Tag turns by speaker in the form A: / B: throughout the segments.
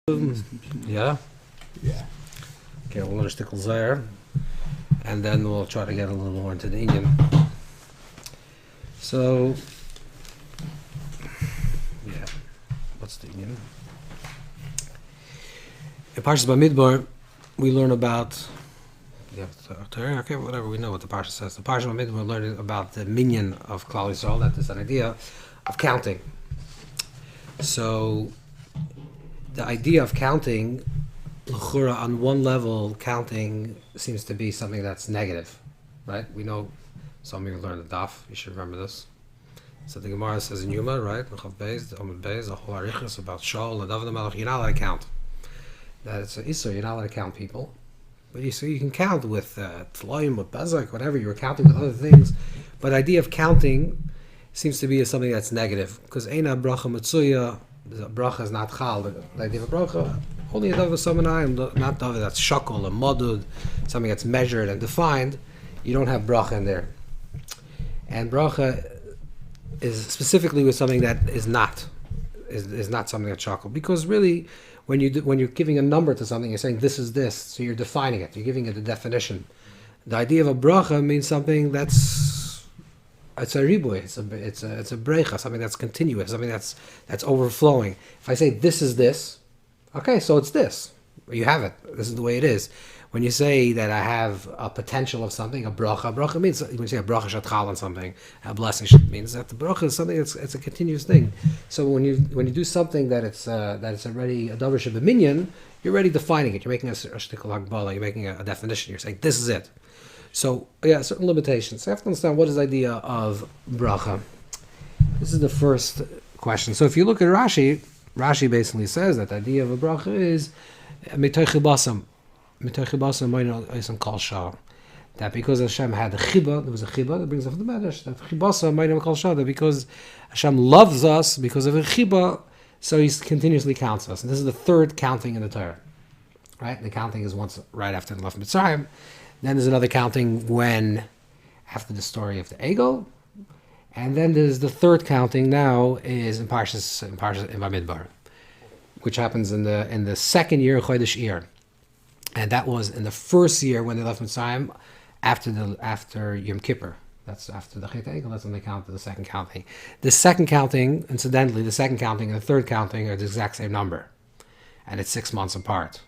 A: Yeah.
B: Yeah.
A: Okay, we'll learn a shtickle there, and then we'll try to get a little more into the Indian. So, yeah, what's the Indian? In Parshas Bamidbar, we learn about. Yeah, okay, whatever. We know what the Parsha says. The Parsha Bamidbar, we're learning about the minion of Klal Yisrael. That is an idea of counting. So, the idea of counting, l'chura, on one level, counting seems to be something that's negative, right? We know, some of you learned the daf, you should remember this. So the Gemara says in Yuma, right? L'chav Beis, the Amud Beis, the whole Arichas about Shaul and David HaMelech, you're not allowed to count. That it's an Isser, you're not allowed to count people. But you can count with Tloim, with Bezak, whatever, you were counting with other things. But the idea of counting seems to be something that's negative. Because Eina Bracha Metzuya, the bracha is not chal. The idea of a bracha, only a davar samanayim, not davar that's shakol and madud, something that's measured and defined. You don't have bracha in there. And bracha is specifically with something that is not something that's shakol. Because really, when you're giving a number to something, you're saying this is this, so you're defining it. You're giving it a definition. The idea of a bracha means something that's it's a riboy, it's a brecha, something that's continuous, something that's overflowing. If I say this is this, okay, so it's this. You have it. This is the way it is. When you say that I have a potential of something, a bracha means, when you say a bracha shatchal on something, a blessing means that the bracha is something it's a continuous thing. So when you do something that it's already a davar shebeminyan, you're already defining it. You're making a shtickle hakbala. You're making a definition. You're saying this is it. So, yeah, certain limitations. So you have to understand what is the idea of bracha. This is the first question. So if you look at Rashi basically says that the idea of a bracha is mitoch chibasam. Mitoch chibasam moino oisam kol shah. That because Hashem had a chiba, there was a chiba, that brings up the medrash, that chibasam moino kol shah, that because Hashem loves us, because of a chiba, so He continuously counts us. And this is the third counting in the Torah. Right? The counting is once right after the left Mitzrayim. Then there's another counting after the story of the Egel, and then there's the third counting now is in Parshas in Bamidbar, which happens in the second year of Chodesh Iyar, and that was in the first year when they left Mitzrayim after Yom Kippur. That's after the Chet Egel. That's when they counted the second counting. The second counting, incidentally, the second counting and the third counting are the exact same number, and it's 6 months apart.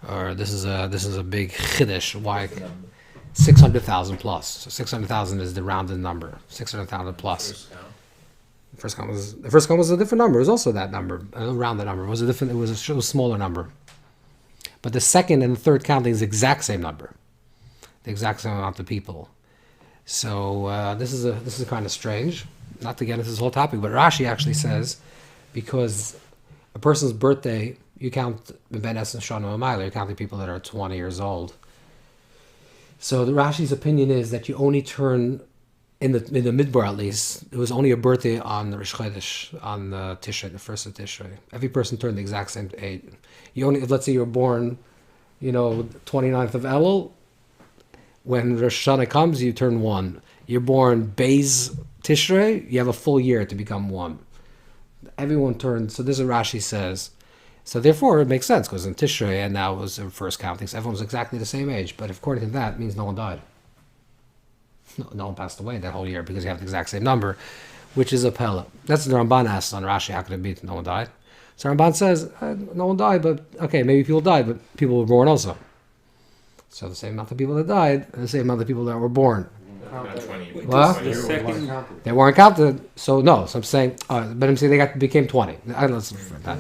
A: Or this is a big chiddush. Why 600,000 plus? So 600,000 is the rounded number. 600,000 plus. The first count was a different number. It was also that number, a rounded number. It was a smaller number. But the second and the third counting is the exact same number, the exact same amount of people. So this is kind of strange. Not to get into this whole topic, but Rashi actually says because a person's birthday. You count Ben Es and Shana Amayla, you're counting people that are 20 years old. So the Rashi's opinion is that you only turn, in the Midbar at least, it was only a birthday on the Rosh Chodesh, on the Tishrei, the first of Tishrei. Every person turned the exact same age. You only, let's say you were born, 29th of Elul, when Rosh Hashanah comes, you turn 1. You're born Beis Tishrei, you have a full year to become 1. Everyone turned, so this is what Rashi says. So therefore, it makes sense, because in Tishrei, and now it was the first counting, so everyone was exactly the same age. But according to that, it means no one died. No one passed away that whole year, because you have the exact same number, which is a pella. That's what the Ramban asks on Rashi, how could it be that no one died? So Ramban says, no one died, but, okay, maybe people died, but people were born also. So the same amount of people that died, and the same amount of people that were born. What? They weren't counted, so no. So I'm saying, but I'm saying they became 20. The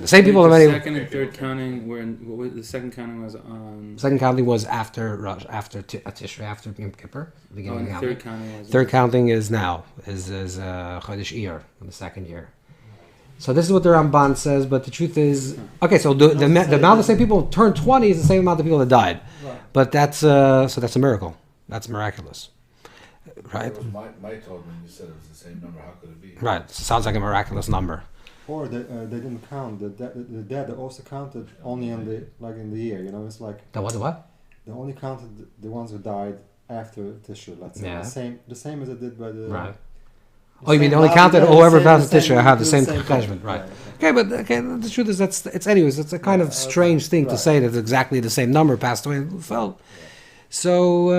A: same people.
B: The second and third counting were the second counting was on.
A: Second counting was after Tishrei, after Yom Kippur. Beginning of the
B: third counting was.
A: Third counting is now is Chodesh Iyar in the second year. So this is what the Ramban says, but the truth is, okay. So the amount of same people turned 20 is the same amount of people that died, but that's a miracle. That's miraculous. Right.
C: My told when you said it was the same number. How could it be?
A: Right. Sounds like a miraculous number.
D: Or they didn't count the dead. They also counted only in the year. It's like
A: the what?
D: They only counted the ones who died after Tishrei. Let's say the same as it did by the
A: right. Oh, you mean they only counted whoever passed the Tishrei have the same cheshbon, right? Okay, but the truth is it's a kind of strange thing to say that exactly the same number passed away and fell. So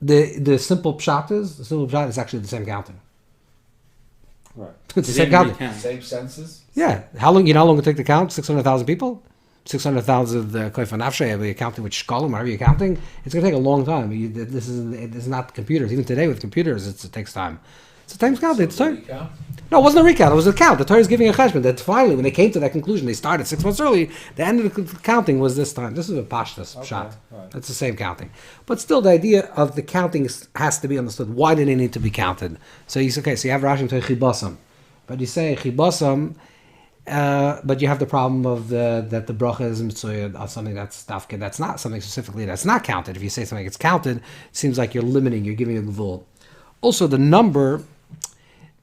A: the simple pshat is actually the same counting.
D: Right.
A: It's the same counting.
C: Same senses?
A: Yeah. How long it would take to count? 600,000 people? 600,000 Koif and Afshay, you're counting with Shkolim, whatever you're counting, it's going to take a long time. This is not computers. Even today with computers, it takes time. It's a time count. It's time. No, it wasn't a recount. It was a count. The Torah is giving a cheshbon. That finally, when they came to that conclusion, they started 6 months early. The end of the counting was this time. This is a pashtas pshat. Right. That's the same counting. But still, the idea of the counting has to be understood. Why did it need to be counted? So you say, okay, so you have Rashi to chibasam, but you say chibasam. But you have the problem of that the bracha is mitzuyah on something that's tafkid. That's not something specifically that's not counted. If you say something that's counted, it seems like you're limiting. You're giving a gvul. Also, the number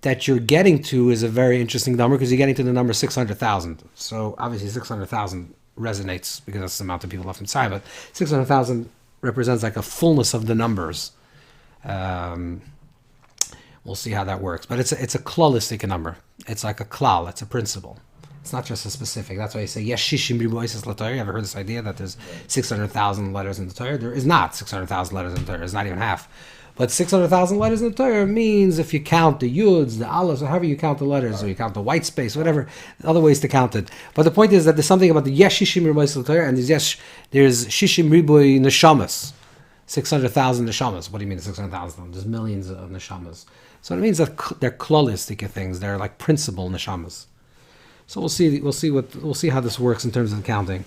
A: that you're getting to is a very interesting number because you're getting to the number 600,000. So obviously 600,000 resonates because that's the amount of people left inside. But 600,000 represents like a fullness of the numbers. We'll see how that works. But it's a klalistic number. It's like a klal. It's a principle. It's not just a specific. That's why you say, yes, shishim ribu oises l'Torah. You ever heard this idea that there's 600,000 letters in the Torah? There is not 600,000 letters in the Torah. It's not even half. But 600,000 letters in the Torah means if you count the yuds, the aleph, or however you count the letters, or you count the white space, whatever, other ways to count it. But the point is that there's something about the yes shishim ribu oises l'Torah, and there's shishim ribu neshamas. 600,000 neshamas. What do you mean 600,000? There's millions of neshamas. So it means that they're klalistic things. They're like principal neshamas. So we'll see how this works in terms of counting.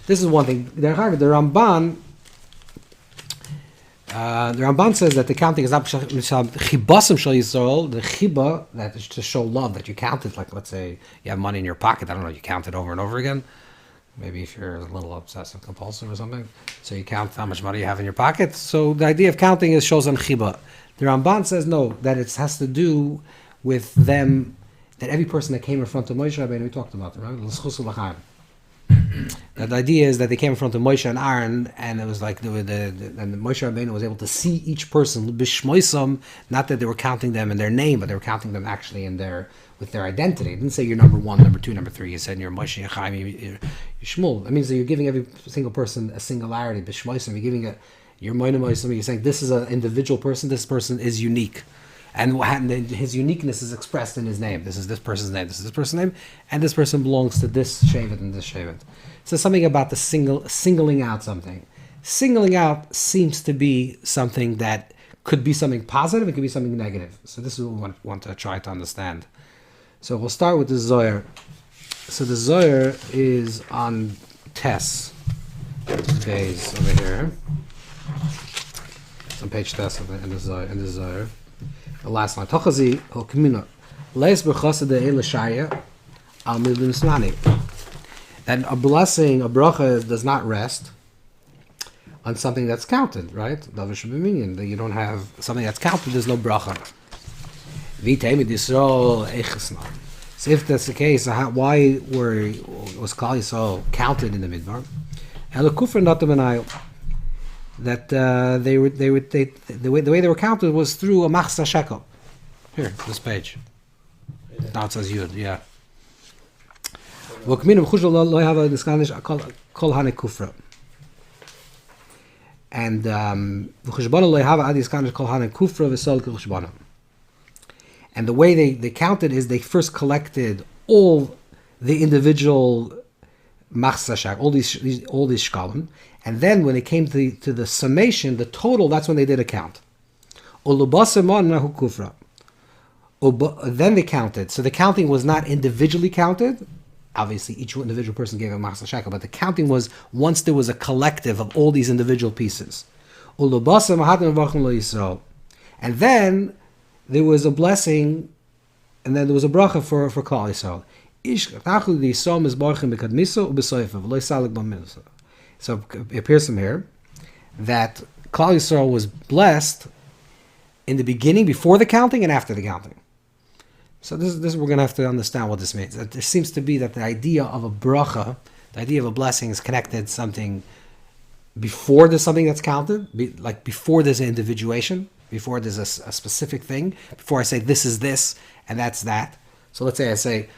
A: This is one thing. The Ramban says that the counting is not chibasim shel Yisrael. The chiba, that is to show love, that you count it. Like let's say you have money in your pocket. I don't know. You count it over and over again. Maybe if you're a little obsessive compulsive or something, so you count how much money you have in your pocket. So the idea of counting is shows on chiba. The Ramban says no, that it has to do with them. That every person that came in front of Moshe Rabbeinu, we talked about it, right? That the idea is that they came in front of Moshe and Aaron, and it was like and Moshe Rabbeinu was able to see each person b'shmoisam, not that they were counting them in their name, but they were counting them actually with their identity. It didn't say you're number 1, number 2, number 3. It said you're Moshe, you're Chaim, you're Shmuel. That means that you're giving every single person a singularity b'shmoisam. You're giving you're Moina Moisam. You're saying this is an individual person. This person is unique. And his uniqueness is expressed in his name. This is this person's name. This is this person's name, and this person belongs to this shevet and this shevet. So something about the singling out something. Singling out seems to be something that could be something positive. It could be something negative. So this is what we want to try to understand. So we'll start with the Zohar. So the Zohar is on Tes days over here. It's on page Tes in the Zohar. The last line. Tochazi o kamina leis b'chasa de elashaya al milvim snani. And a blessing, a bracha, does not rest on something that's counted, right? That you don't have something that's counted. There's no bracha. V'teimid Yisrael eichesna. So if that's the case, why was Klal Yisrael counted in the Midbar? Elakufra natam that the way they were counted was through a machsa shekel. Here, this page. Now it says Yud, yeah. And and the way they counted is they first collected all the individual machsa shekel, all these shkalim. And then when it came to the summation, the total, that's when they did a count. Then they counted. So the counting was not individually counted. Obviously, each individual person gave a machsa shekel, but the counting was once there was a collective of all these individual pieces. And then there was a blessing, and then there was a bracha for Klal Yisrael. So it appears from here that Klal Yisrael was blessed in the beginning, before the counting, and after the counting. So this we're going to have to understand what this means. That there seems to be that the idea of a bracha, the idea of a blessing, is connected to something before there's something that's counted, like before there's an individuation. before there's a specific thing, before I say this is this and that's that. So let's say I say,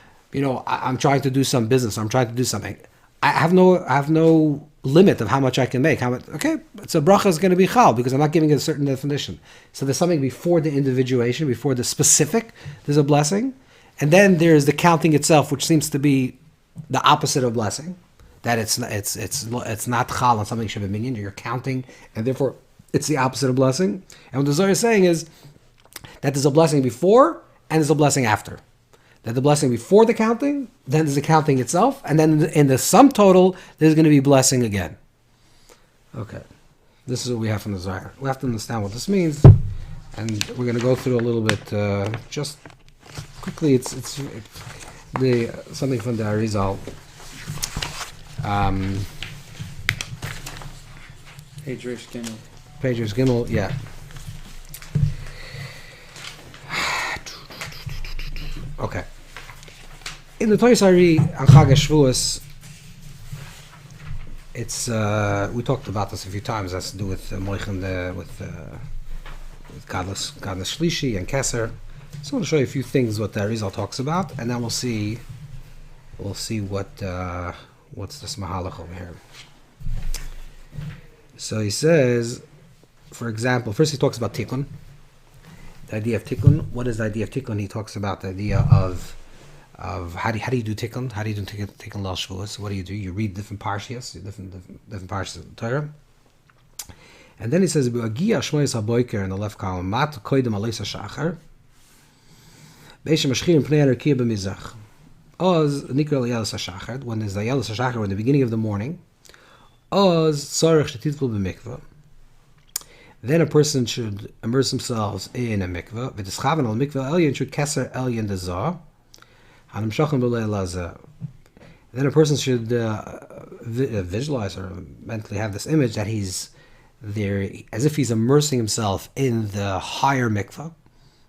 A: I'm trying to do some business. I'm trying to do something. I have no limit of how much I can make. Okay, so bracha is going to be chal because I'm not giving it a certain definition. So there's something before the individuation, before the specific. There's a blessing, and then there's the counting itself, which seems to be the opposite of blessing. That it's not chal on something shabbat. You're counting, and therefore it's the opposite of blessing. And what the Zohar is saying is that there's a blessing before and there's a blessing after. That the blessing before the counting, then there's the counting itself, and then in the sum total, there's going to be blessing again. Okay, this is what we have from the Zohar. We have to understand what this means, and we're going to go through a little bit, just quickly. It's the something from the Arizal.
B: Page Rish Gimel.
A: Page Rish Gimel, yeah. Okay. In the Toys Ari on Chag HaShavuos, it's we talked about this a few times. That's to do with Moichin with Gadlus Shlishi and Keser. So I want to show you a few things what the Arizal talks about, and then we'll see what's this mahalach over here. So he says, for example, first he talks about tikkun. The idea of tikkun. What is the idea of tikkun? He talks about the idea of how do you do tikkun? How do you do tikkun Leil Shavuos? What do? You read different parshas, different parshas of the Torah. And then he says, "B'agia shmoyes haboiker" in the left column, "Mat koydem aleis hashachar, beishem mashchir pnei harkiya b'mizrach." Oz nikra le'yelis hashachar. When there's the yelis hashachar, in the beginning of the morning, Oz tzarich shetitpul b'mikvah. Then a person should immerse themselves in a mikveh. V'tischaven al mikveh elyon should keser elyon dezah. Hanam shachem b'leil lazah. Then a person should visualize or mentally have this image that he's there, as if he's immersing himself in the higher mikveh,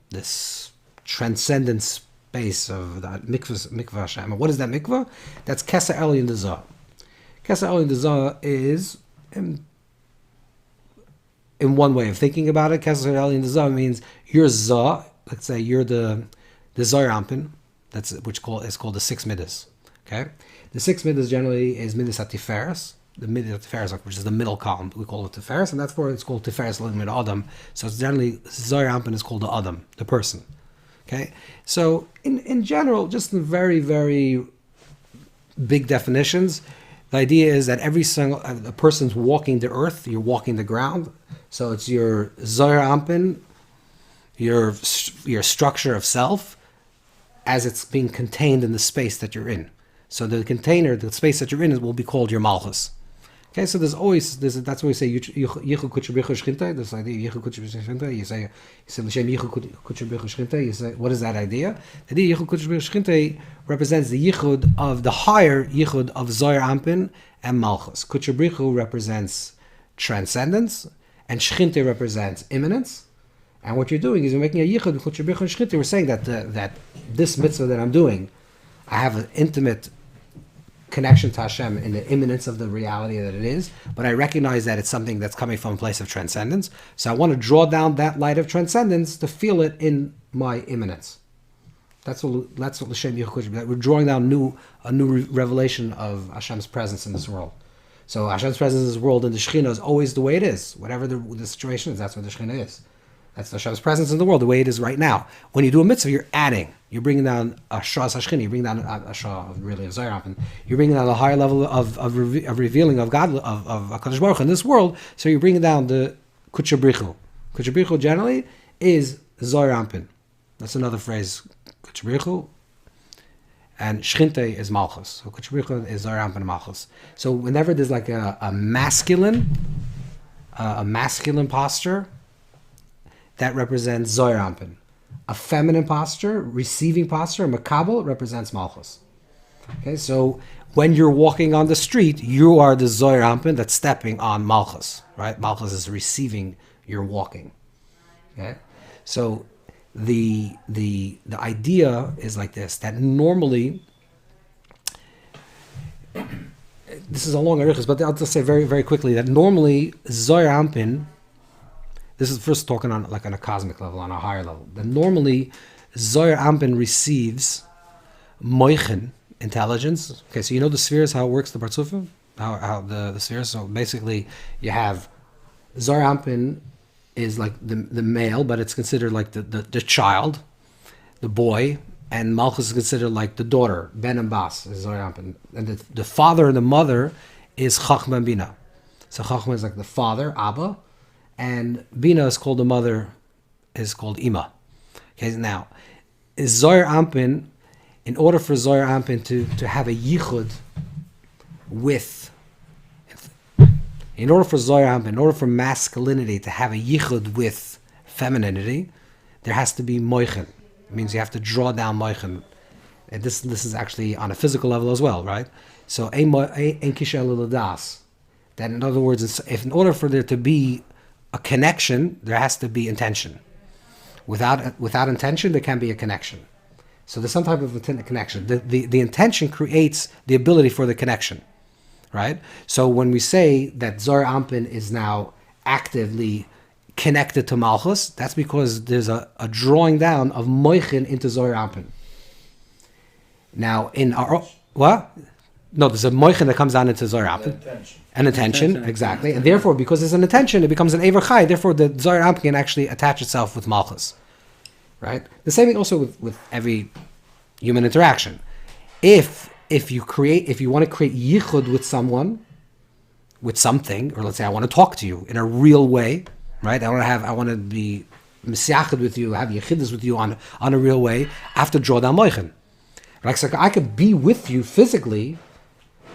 A: this transcendent space of that mikveh Hashem. And what is that mikveh? That's keser elyon dezah. Keser elyon dezah is in one way of thinking about it, Keser Elyon Dezah means you're Zah. Let's say you're the Zohar Ampin, is called the six midas. Okay, the six midas generally is midas atiferes. The midas atiferes, which is the middle column, we call it tiferes, and that's where it's called tiferes l'mid Adam. So it's generally Zohar Ampin is called the Adam, the person. Okay, so in general, just in very very big definitions, the idea is that every single a person's walking the earth, you're walking the ground. So it's your Zohar Ampin, your structure of self, as it's being contained in the space that you're in. So the container, the space that you're in, will be called your Malchus. Okay, so that's why we say Yichu Kutcher Brichu Shchinte. This idea Yichu Kutcher Brichu Shchinte. You say L'Shem Yichu Kutcher Brichu Shchinte. You say, what is that idea? The idea Yichu Kutcher Brichu Shchinte represents the Yichud of the higher Yichud of Zohar Ampin and Malchus. Kutcher Brichu represents transcendence, and Shchinte represents immanence. And what you're doing is you're making a Yichud Kutcher Brichu and Shchinte. We're saying that this mitzvah that I'm doing, I have an intimate connection to Hashem in the immanence of the reality that it is, but I recognize that it's something that's coming from a place of transcendence. So I want to draw down that light of transcendence to feel it in my immanence. That's what L'Shem Yichud. We're drawing down a new revelation of Hashem's presence in this world. So Hashem's presence in this world and the Shekhinah is always the way it is. Whatever the situation is, that's what the Shekhinah is. That's Hashem's presence in the world, the way it is right now. When you do a mitzvah, you're adding. You're bringing down a Shah Hashchini. You're bringing down a Shah, really, of Zohar Ampin. You're bringing down a higher level of revealing of God, of HaKadosh Baruch Hu in this world. So you're bringing down the Kutcher Brichu. Kutcher Brichu generally is Zohar Ampin. That's another phrase. Kutcher Brichu. And Shchinte is Malchus. So Kutcher Brichu is Zohar Ampin and Malchus. So whenever there's like a masculine posture, that represents Zohar Ampin. A feminine posture, receiving posture, Makabel, represents Malchus. Okay, so when you're walking on the street, you are the Zohar Ampin that's stepping on Malchus, right? Malchus is receiving your walking. Okay, so the idea is like this: that normally, this is a long arichas, but I'll just say very very quickly that normally Zohar Ampin This is first talking on like on a cosmic level, on a higher level. Then normally, Zohar Ampin receives moichen, intelligence. Okay, so you know the spheres, how it works, the Partzufim? How the spheres? So basically, you have Zohar Ampin is like the male, but it's considered like the child, the boy, and Malchus is considered like the daughter, Ben and Bas, is Zohar Ampin. And the father and the mother is Chachma and Bina. So Chachma is like the father, Abba, and Bina is called the mother, is called Ima. Okay, now, is Zohar Ampin, in order for Zohar Ampin to have a yichud with, in order for Zohar Ampin, in order for masculinity to have a yichud with femininity, there has to be moichen. It means you have to draw down moichen. And this is actually on a physical level as well, right? So, ein kisha l'das. That in other words, if in order for there to be a connection, there has to be intention. Without intention, there can't be a connection. So there's some type of connection. The intention creates the ability for the connection, right? So when we say that Zohar Ampin is now actively connected to Malchus, that's because there's a drawing down of Moichin into Zohar Ampin. Now in our what? No, there's a Moichin that comes down into Zohar Ampin. An intention, exactly. And therefore, because there's an intention, it becomes an Ever Chai. Therefore, the Zohar Ampin can actually attach itself with Malchus. Right? The same thing also with every human interaction. If you want to create yichud with someone, with something, or let's say I want to talk to you in a real way, right? I want to be misyachid with you, have yichidus with you on a real way, I have to draw down moichin. Like, so I could be with you physically,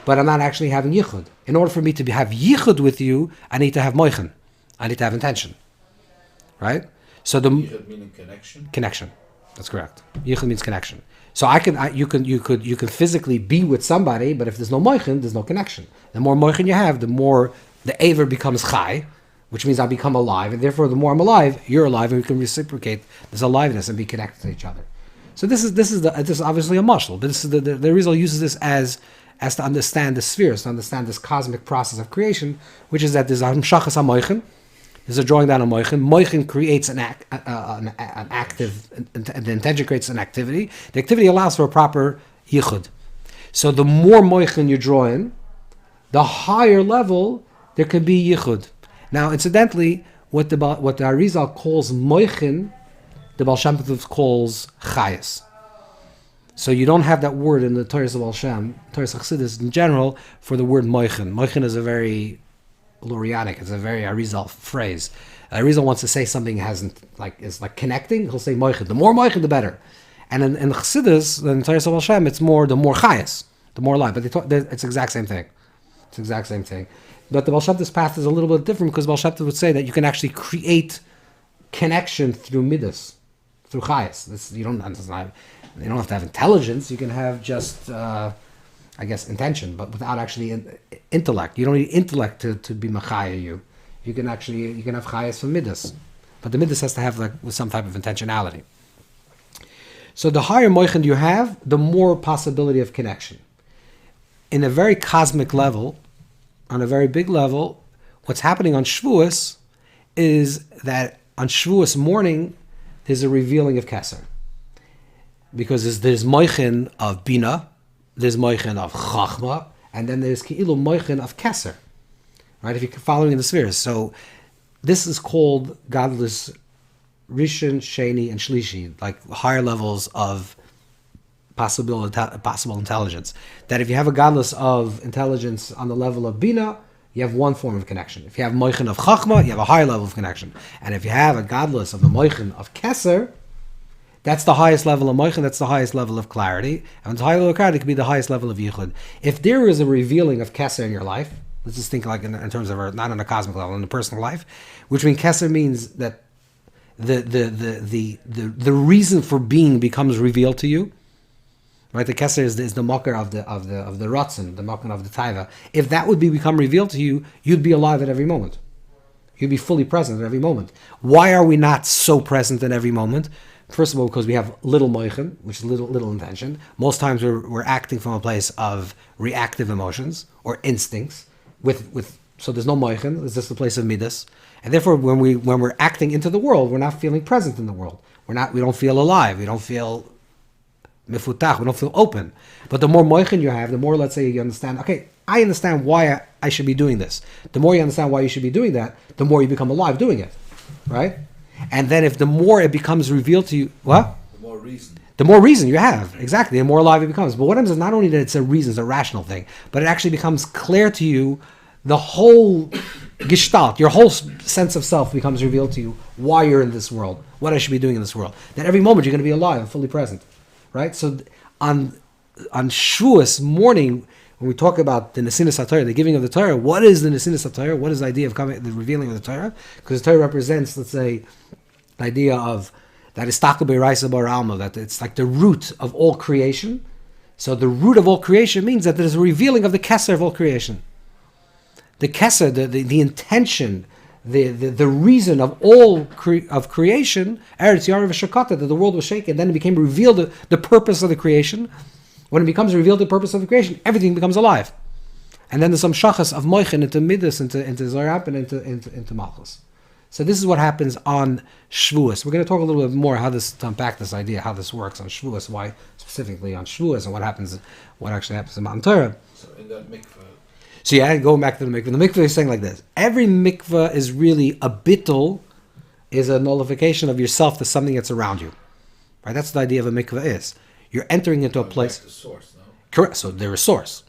A: but I'm not actually having yichud. In order for me to have yichud with you, I need to have moichin. I need to have intention. Right? So the
C: yichud meaning connection.
A: Connection. That's correct. Yichud means connection. So you can physically be with somebody, but if there's no moichin, there's no connection. The more moichin you have, the more the aver becomes chai, which means I become alive, and therefore the more I'm alive, you're alive, and we can reciprocate this aliveness and be connected to each other. So this is obviously a mashal, but this is the Arizal uses this as to understand the spheres, to understand this cosmic process of creation, which is that there's a hamshachas hamoichin, there's a drawing down of moichin. Moichin creates an active, the intention creates an activity. The activity allows for a proper yichud. So the more moichin you draw in, the higher level there can be yichud. Now, incidentally, what the Arizal calls moichin, the Baal Shem Tov calls chayas. So you don't have that word in the Torah of Baal Shem, Torah Chassidus in general, for the word moichin. Moichin is a very Lurianic, it's a very Arizal phrase. Arizal wants to say something is like connecting, he'll say moichin. The more moichin, the better. And in Chassidus, in Torah of Baal Shem, it's more the more chayas, the more life. But it's the exact same thing. It's the exact same thing. But the Baal Shem Tov's path is a little bit different because Baal Shem Tov would say that you can actually create connection through midas, through chayas. You don't have to have intelligence. You can have just, intention, but without actually intellect. You don't need intellect to be machaya you. You can have chayas from midas, but the midas has to have with some type of intentionality. So the higher moichin you have, the more possibility of connection. In a very cosmic level, on a very big level, what's happening on Shavuos is that on Shavuos morning, there's a revealing of Keser. Because there's moichin of Bina, there's moichin of Chachma, and then there's Ki'ilu moichin of Keser. Right, if you're following in the spheres. So this is called godless Rishon, Sheni, and Shlishi, like higher levels of possible intelligence. That if you have a godless of intelligence on the level of Bina, you have one form of connection. If you have moichin of Chachma, you have a higher level of connection. And if you have a godless of the moichin of Keser, that's the highest level of moichin, that's the highest level of clarity. And the higher level of clarity could be the highest level of yichud. If there is a revealing of Keser in your life, let's just think like in terms of not on a cosmic level, in the personal life, which means Keser means that the reason for being becomes revealed to you. Right, the Keser is the mocker of the Ratzon, the mocker of the Taiva. If that would become revealed to you, you'd be alive at every moment. You'd be fully present at every moment. Why are we not so present at every moment? First of all, because we have little moichin, which is little intention. Most times we're acting from a place of reactive emotions or instincts with So there's no moichin. It's just the place of midas. And therefore, when we're acting into the world, we're not feeling present in the world. We don't feel alive. We don't feel mifutach. We don't feel open. But the more moichin you have, the more, let's say, you understand, okay, I understand why I should be doing this. The more you understand why you should be doing that, the more you become alive doing it. Right? And then if the more it becomes revealed to you, what?
C: The more reason.
A: The more reason you have, exactly, the more alive it becomes. But what happens is not only that it's a reason, it's a rational thing, but it actually becomes clear to you, the whole gestalt, your whole sense of self becomes revealed to you, why you're in this world, what I should be doing in this world. That every moment you're going to be alive and fully present. Right? So on Shavuos morning, when we talk about the Nesinas HaTorah, the giving of the Torah, what is the Nesinas HaTorah? What is the idea of the revealing of the Torah? Because the Torah represents, let's say, the idea of that is that it's like the root of all creation. So the root of all creation means that there is a revealing of the Keser of all creation. The Keser, the intention, the reason of all of creation, Eretz Yarav Shakata, that the world was shaken, then it became revealed the purpose of the creation. When it becomes revealed the purpose of the creation, everything becomes alive. And then there's some shachas of moichin into midas, into Zarap, and into Malchus. So this is what happens on Shavuos. We're going to talk a little bit more to unpack this idea, how this works on Shavuos, why specifically on Shavuos, and what actually happens in Matan Torah.
C: So in that mikveh.
A: So yeah, going back to the mikveh. The mikveh is saying like this. Every mikveh is really a bittul, is a nullification of yourself to something that's around you. Right? That's the idea of a mikveh is. You're entering into a place.
C: Back to source, no?
A: Correct. So there is source.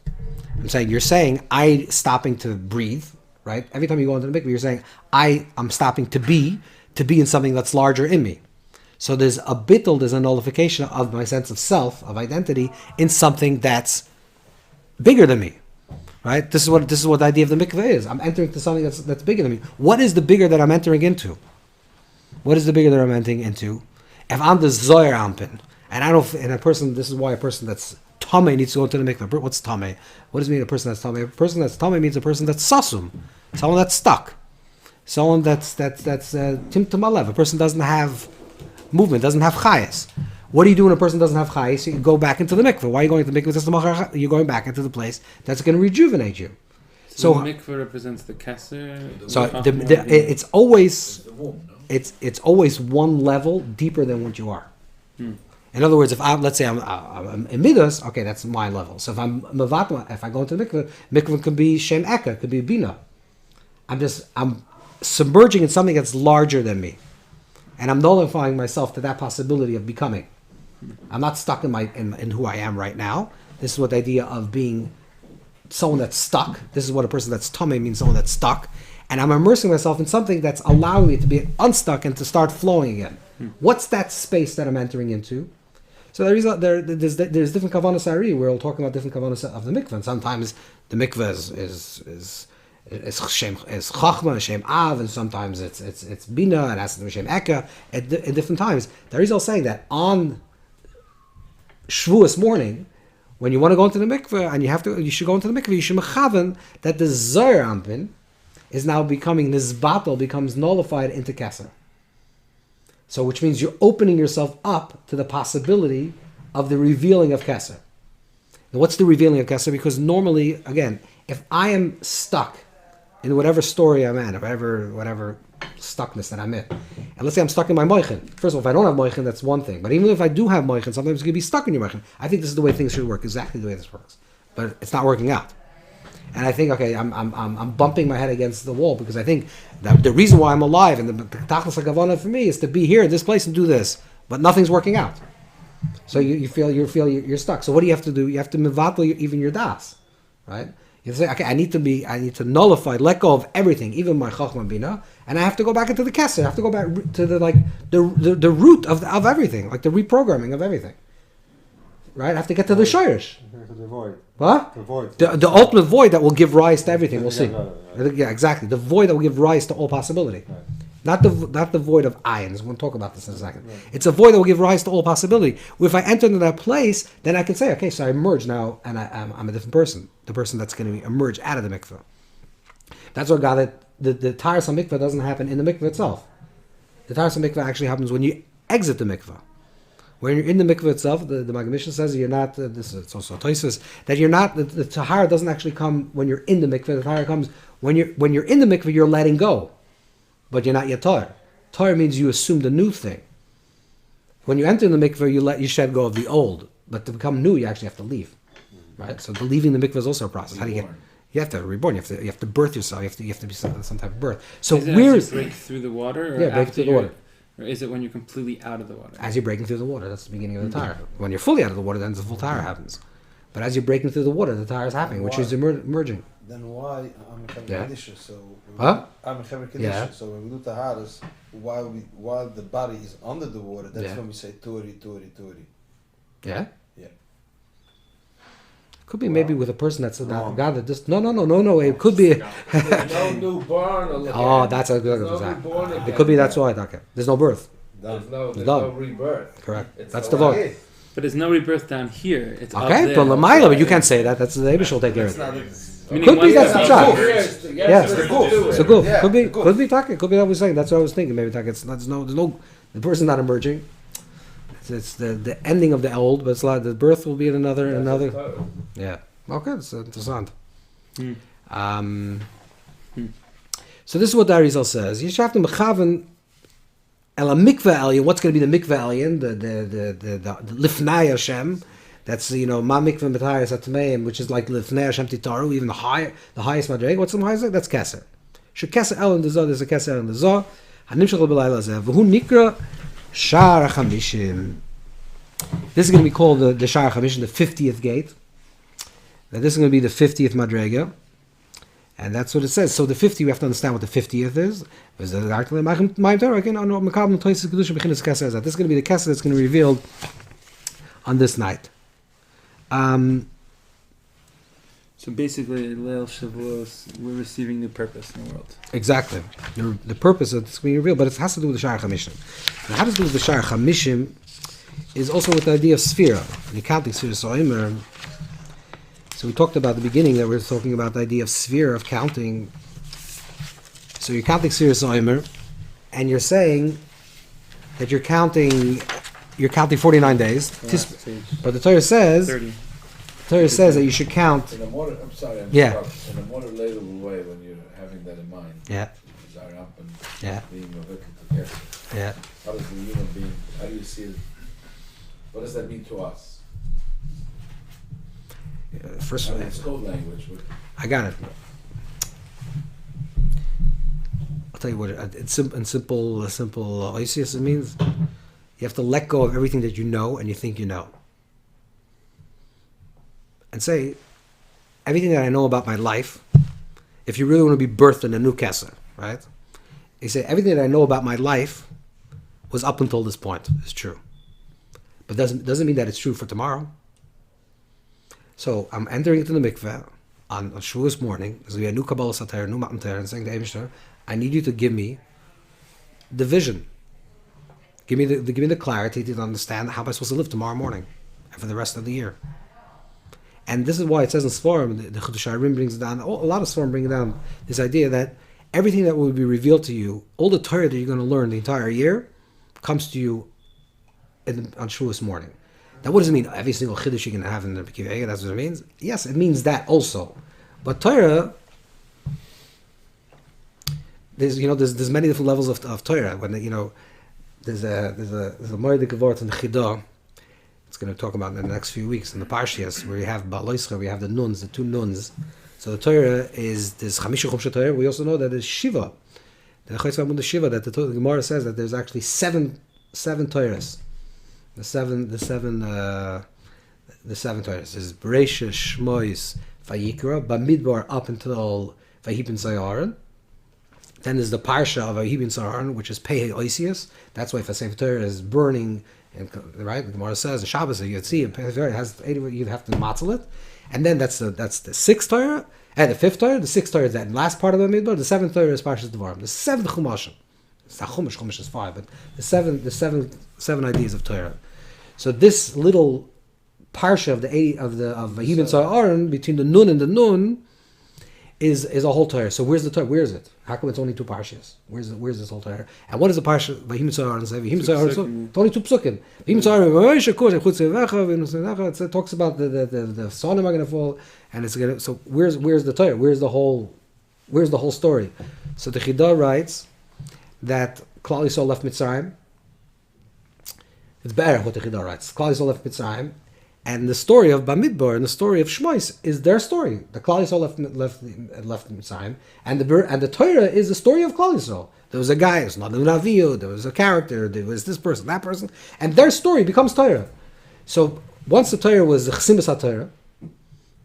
A: You're saying, I stopping to breathe, right? Every time you go into the mikveh, you're saying, I'm stopping to be in something that's larger in me. So there's a bittul, there's a nullification of my sense of self, of identity, in something that's bigger than me. Right? This is what the idea of the mikveh is. I'm entering into something that's bigger than me. What is the bigger that I'm entering into? What is the bigger that I'm entering into? If I'm the Zohar Ampin, this is why a person that's Tameh needs to go into the mikveh. What's Tameh? What does it mean a person that's Tameh? A person that's Tameh means a person that's Sasum. Someone that's stuck. Someone that's Timtum Alev. A person doesn't have movement, doesn't have chayas. What do you do when a person doesn't have chayas? You go back into the mikveh. Why are you going to the mikveh? You're going back into the place that's going to rejuvenate you.
B: So the mikveh represents the Keser.
A: So it's always
C: The womb, no?
A: it's always one level deeper than what you are. In other words, let's say I'm in midas, okay, that's my level. So if I'm mevatma, if I go into the mikveh could be Shem Eka, could be Bina. I'm submerging in something that's larger than me, and I'm nullifying myself to that possibility of becoming. I'm not stuck in who I am right now. This is what the idea of being someone that's stuck. This is what a person that's tamei means, someone that's stuck. And I'm immersing myself in something that's allowing me to be unstuck and to start flowing again. What's that space that I'm entering into? So there's different kavanas ari. We're all talking about different kavanas of the mikveh. And sometimes the mikveh is chachma, Shem Av, and sometimes it's bina, and has to be Shem Eka. At different times, the Arizal saying that on Shavuos morning, when you want to go into the mikveh and you should go into the mikveh, you should mechaven that the Zohar Ampin is now becoming nizbatel, becomes nullified into keser. So, which means you're opening yourself up to the possibility of the revealing of keser. Now, what's the revealing of keser? Because normally, again, if I am stuck in whatever story I'm in, or whatever stuckness that I'm in, and let's say I'm stuck in my moichin. First of all, if I don't have moichin, that's one thing. But even if I do have moichin, sometimes you can be stuck in your moichin. I think this is the way things should work, exactly the way this works. But it's not working out. And I think, okay, I'm bumping my head against the wall because I think that the reason why I'm alive and the tachlis hakavana for me is to be here in this place and do this, but nothing's working out. So you feel you're stuck. So what do you have to do? You have to mevatel even your das, right? You have to say, okay, I need to nullify, let go of everything, even my chachma bina, and I have to go back into the keser. I have to go back to the root of everything, like the reprogramming of everything. Right? I have to get to the shirish.
D: The void.
A: What?
D: The void.
A: The ultimate void that will give rise to everything. We'll see.
D: Right.
A: Yeah, exactly. The void that will give rise to all possibility.
D: Right.
C: Not the void of ions. We'll talk about this in a second.
D: Right.
C: It's a void that will give rise to all possibility. If I enter into that place, then I can say, okay, so I emerge now, and I'm a different person. The person that's going to emerge out of the mikveh. That's what got it. The tiresome mikveh doesn't happen in the mikveh itself. The tiresome mikveh actually happens when you exit the mikveh. When you're in the mikveh itself, the Maggid Mishnah says you're not. This is also Tosfos that you're not. The tahara doesn't actually come when you're in the mikveh. The tahara comes When you're in the mikveh, you're letting go, but you're not yet tar. Tar means you assumed a new thing. When you enter in the mikveh, you shed go of the old, but to become new, you actually have to leave, right? So the leaving the mikveh is also a process. How do you get? You have to reborn. You have to birth yourself. You have to be some type of birth. So
B: where is break through the water? Or
C: break through the water.
B: Or is it when you're completely out of the water?
C: As you're breaking through the water, that's the beginning of the tire. When you're fully out of the water, then the full tire happens. But as you're breaking through the water, the tire is happening, which is emerging.
E: Then why I'm a condition? So
C: huh?
E: I'm a condition. Yeah. So when we do taharas, while the body is under the water, that's when we say tori.
C: Yeah.
E: Yeah.
C: Could be maybe with a person that's a God that just no. It could be.
F: No newborn.
C: Oh, that's a good example. It could be that's why. Okay, there's no birth.
F: There's no rebirth.
C: Correct. That's the vote.
B: But there's no rebirth down here. It's
C: okay, but Lamaila, but you can't say that. That's the Abish will take care of it.
B: Could
C: be that's the shot.
F: Yes,
C: it's a goof. Could be talking. Could be what I was saying. That's what I was thinking. Maybe talking. There's no. The person's not emerging. It's the ending of the old, but it's like the birth will be in another. Yeah. Okay, it's interessant. So this is what the Arizal says. Yishaftim mechaven el mikveh elyon. What's going to be the mikveh elyon? The lifnai Shem. That's ma mikveh b'tayis atmeim, which is like lifnei Shem titaru, even the highest madreg. What's the highest? That's keser. She keser elyon the zah. There's a keser elyon the zah. Hanimshach b'layla zeh. V'hu nikra. Shar HaChamishim. This is going to be called the Shar HaChamishim, the 50th gate. Now this is going to be the 50th Madrega. And that's what it says. So the 50, we have to understand what the 50th is. This is going to be the Kesser that's going to be revealed on this night.
B: So basically, Leil Shavuos, we're receiving new purpose in the world.
C: Exactly. The purpose of it's being revealed, but it has to do with the Shar HaChamishim. Now, how does it do with the Shar HaChamishim is also with the idea of Sphira. And you're counting Sphira Soimer. So we talked about at the beginning that we're talking about the idea of Sphira, of counting. So you're counting Sphira Soimer, and you're saying that you're counting 49 days. But the Torah says...
B: 30.
C: Torah says that you should count.
F: In a more, I'm sorry, in a more relatable way when you're having that in mind.
C: Yeah.
F: Desire up and being a victim to care.
C: Yeah.
F: How does the human being? How do you see it? What does that mean to us?
C: First,
F: it's code language.
C: I got it. I'll tell you what. It's simple. Oisius, it means you have to let go of everything that you know and you think you know. And say, everything that I know about my life, if you really want to be birthed in a new Kesser, right? You say, everything that I know about my life was up until this point, is true. But doesn't mean that it's true for tomorrow. So I'm entering into the mikveh on Shavuos morning, there's going to be a new Kabbalah Satire, new Matan Torah, and saying to Eibishter, I need you to give me the vision. Give me the clarity to understand how am I supposed to live tomorrow morning and for the rest of the year. And this is why it says in Sforim, the Chedush HaRim brings down, a lot of Sforim bring down this idea that everything that will be revealed to you, all the Torah that you're going to learn the entire year, comes to you on Shavuos morning. Now, what does it mean? Every single Chiddush you're going to have in the Pekivei, that's what it means? Yes, it means that also. But Torah, there's many different levels of Torah. When there's a Moedik Avort in the Chidah. It's going to talk about in the next few weeks in the Parshias, where you have Baal, we have the nuns, the two nuns. So the Torah is this Chamisha Chumsha Torah. We also know that there's Shiva. The Shiva, that the Gemara says that there's actually seven Torahs. The seven Torahs. There's Bereishis, Shmois, Vayikra, Bamidbar up until Vayibin Zayaron. Then there's the Parsha of Vayibin Zayaron, which is Pehei Oisius. That's why if a Sefer Torah is burning. And, right, the Gemara says in Shabbos, you'd see it has 80. You have to matzal it, and then that's the sixth Torah, and the fifth Torah. The sixth Torah is that last part of the Midbar. The seventh Torah is Parshas Devarim. The seventh Chumashim. It's not Chumash is 5, but the seven ideas of Torah. So this little parsha of Vayibin Aaron between the Nun and the Nun is a whole Torah. So where's the Torah? Where is it? How come it's only 2 parshas? Where's this whole Torah? And what is the parsha? Vayibin Aaron say Vayibin Aaron. It's only 2 psukim. Vayibin Aaron. It talks about the Sonim are going to fall, and it's going to. So where's the Torah? Where's the whole Where's the whole story? So the Chidah writes that Klal Yisrael left Mitzrayim. It's better what the Chidah writes. Klal Yisrael left Mitzrayim, and the story of Bamidbar and the story of Shmois is their story. The Klal Yisrael left Mitzrayim, and the Torah is the story of Klal Yisrael. There was a guy, it was not an Aviyu, there was a character, there was this person, that person, and their story becomes Torah. So once the Torah was the Chesimus HaTorah,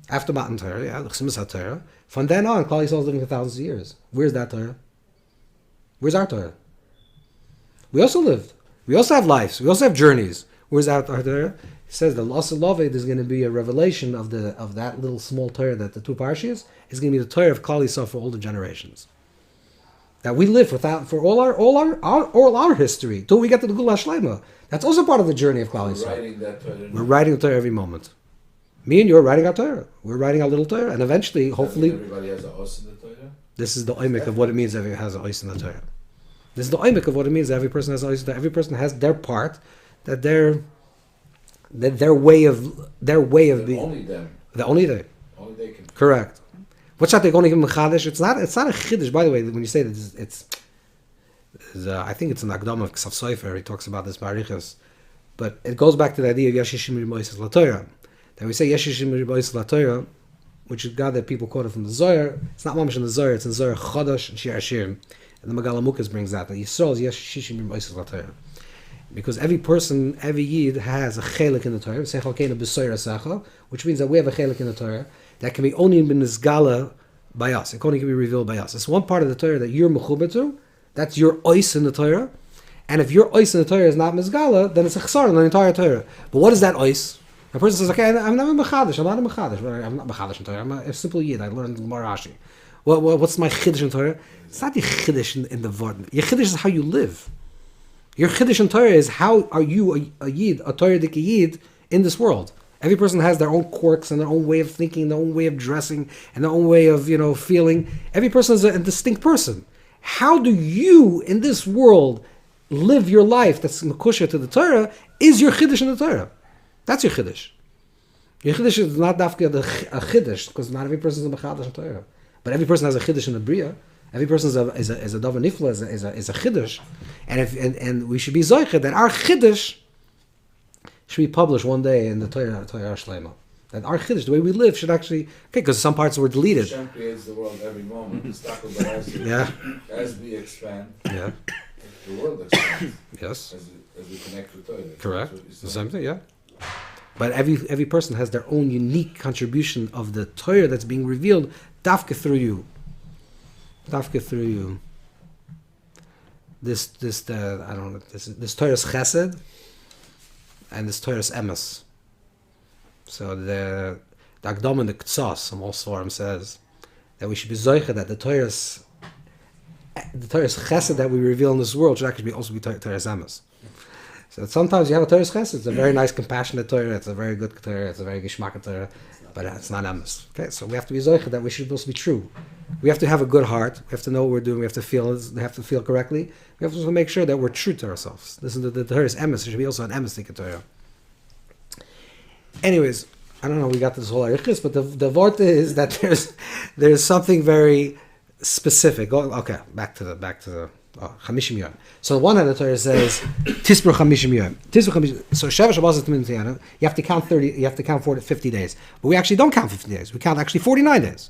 C: after Matan Torah, the Chesimus HaTorah, from then on, Klal Yisrael is living for thousands of years. Where's that Torah? Where's our Torah? We also lived. We also have lives. We also have journeys. Where's our Torah? He says the Los Loved is going to be a revelation of that little small Torah that the two parshas is going to be the Torah of Klal Yisrael for all the generations. That we live for all our history till we get to the Gula Shlema. That's also part of the journey of Klal Yisrael. We're writing the Torah every moment. Me and you are writing our Torah. We're writing our little Torah, and eventually, hopefully,
F: everybody has a os in the Torah.
C: This is the oimik of what it means that everyone has a os in the Torah. This is the oimik of what it means that every person has a os. That every person has their part, that their way of being.
F: Only them.
C: The only they.
F: Only they can.
C: Correct. What's that? They're going to give him a chadash. It's not a chiddush. By the way, when you say that, it's I think it's an Agdam of Ksav Sofer. He talks about this barichas, but it goes back to the idea of Yeshishim Ribois La Torah. That we say Yeshishim Ribois La Torah, which is God that people quote it from the Zohar. It's not mamish in the Zohar. It's in Zohar Chodosh and Shir Hashirim. And the Megala Mukas brings that Yisrael is Yeshishim Ribois La Torah, because every person, every yid has a chelik in the Torah. Sechal Keina B'Soyer Sechal, which means that we have a chelik in the Torah that can be only been nizgala by us. It only can be revealed by us. It's one part of the Torah that you're mechuber to. That's your ois in the Torah. And if your ois in the Torah is not mizgala, then it's a chsar in the entire Torah. But what is that ois? A person says, okay, I'm not a mechadish. I'm not a mechadish. I'm not mechadish in Torah. I'm a simple yid. I learned Marashi. What's my chiddush in Torah? It's not your chiddush in the vort. Your chiddush is how you live. Your chiddush in Torah is how are you a yid, a Torah dik yid in this world. Every person has their own quirks and their own way of thinking, their own way of dressing, and their own way of feeling. Every person is a distinct person. How do you in this world live your life that's mekusha to the Torah is your chiddush in the Torah. That's your chiddush. Your chiddush is not dafka a chiddush, because not every person is a mechadash in Torah, but every person has a chiddush in the bria. Every person is a davar nifla, is a chiddush, and we should be zoicha that our chiddush should be published one day in the Torah Shlema. That our chiddush, the way we live, should actually because some parts were deleted.
F: Shem creates the world every moment. As we expand, the world expands.
C: Yes.
F: As we connect with Torah.
C: Correct. The same thing. Yeah. But every person has their own unique contribution of the Torah that's being revealed, dafka through you. Dafka through you. This Torah's chesed and this Torah's emes. So the Agdam and the Ktsas, some also Svarim says that we should be zoicha that the Torah's chesed that we reveal in this world should actually also be Torah's emes. So sometimes you have a Torah's chesed. It's a very nice, compassionate Torah. It's a very good Torah. It's a very gishmak Torah, but it's not emes. Okay, so we have to be zoicha that we should also be true. We have to have a good heart. We have to know what we're doing. We have to feel correctly. We have to make sure that we're true to ourselves. This is the Torah's emes. It should be also an emes Torah. Anyways, I don't know. We got this whole arichis, but the vort is that there's something very specific. Okay, back to the Chamishim Yom. So on one hand, the Torah says Tisper Chamishim Yom. So Sheva Shabbos Tmintiyana. You have to count 30. You have to count 50 days. But we actually don't count 50 days. We count actually 49 days,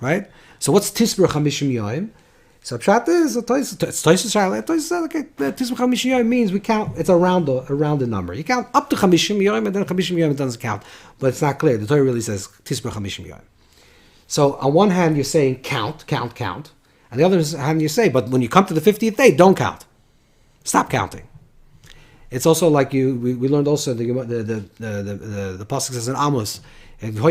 C: right? So what's Tisper Chamishim Yom? So Pshat is it's Tosis Shayla. Tosis okay. Tisper Chamishim Yom means we count. It's a rounded number. You count up to Chamishim Yom, and then Chamishim Yom doesn't count. But it's not clear. The Torah really says Tisper Chamishim Yom. So on one hand, you're saying count. On the other hand, you say, but when you come to the 50th day, don't count. Stop counting. It's also like we learned also the pasuk says in Amos, there'll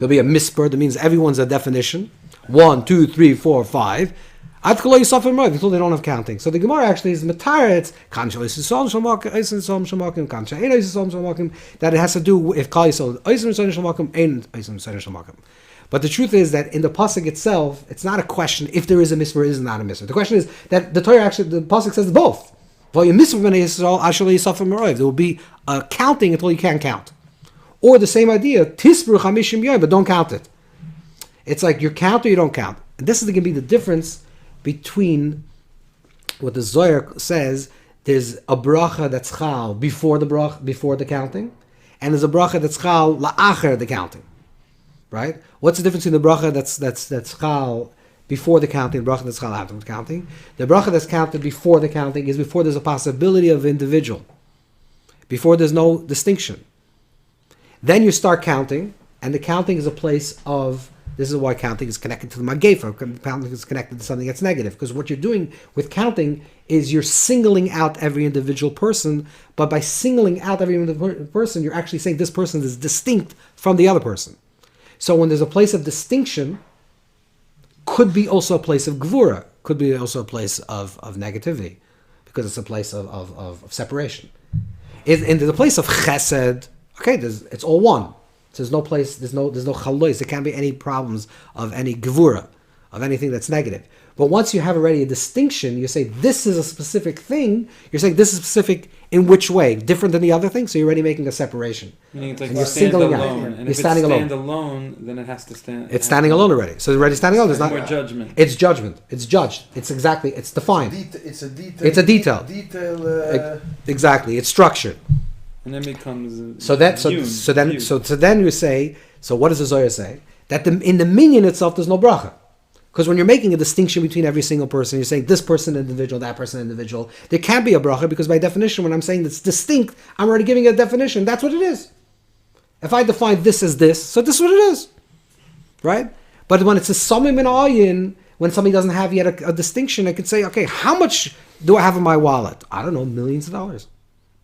C: be a misper that means everyone's a definition. 1, 2, 3, 4, 5. Until they don't have counting. So the Gemara actually is mataret that it has to do if Kal Yisrael. But the truth is that in the pasuk itself, it's not a question if there is a mitzvah or is not a mitzvah. The question is that the Torah actually, the pasuk says both. There will be a counting until you can't count, Or the same idea, tisbur chamishim yoyim, but don't count it. It's like you count or you don't count. And this is going to be the difference between what the Zohar says. There's a bracha that's chal before the counting, and there's a bracha that's chal la'acher the counting. Right? What's the difference between the bracha that's chal before the counting, the bracha that's chal after the counting? The bracha that's counted before the counting is before there's a possibility of individual, before there's no distinction. Then you start counting, and the counting is a place of. This is why counting is connected to the magefa. Counting is connected to something that's negative, because what you're doing with counting is you're singling out every individual person, but by singling out every individual person, you're actually saying this person is distinct from the other person. So when there's a place of distinction, could be also a place of gvura, could be also a place of negativity, because it's a place of separation. In the place of chesed, okay, it's all one. So there's no place, there's no chalois, there can't be any problems of any gevura, of anything that's negative. But once you have already a distinction, you say this is a specific thing, you're saying this is specific in which way? Different than the other thing? So you're already making a separation.
B: Meaning it's like
C: And you're
B: stand
C: singling
B: alone.
C: out.
B: And
C: You're
B: if
C: standing
B: it's
C: alone.
B: stand alone, then it has to stand.
C: It's standing alone already. So it's already standing alone. There's not
B: more judgment.
C: It's judgment. It's judged. It's defined.
E: It's a detail.
C: It's a detail. Exactly. It's structured.
B: And then becomes
C: So then you say, so what does the Zohar say? That in the minyan itself there's no bracha. Because when you're making a distinction between every single person, you're saying this person individual, that person individual, there can't be a bracha, because by definition, when I'm saying it's distinct, I'm already giving a definition. That's what it is. If I define this as this, so this is what it is. Right? But when it's a samim and ayin, when somebody doesn't have yet a distinction, I can say, okay, how much do I have in my wallet? I don't know, millions of dollars.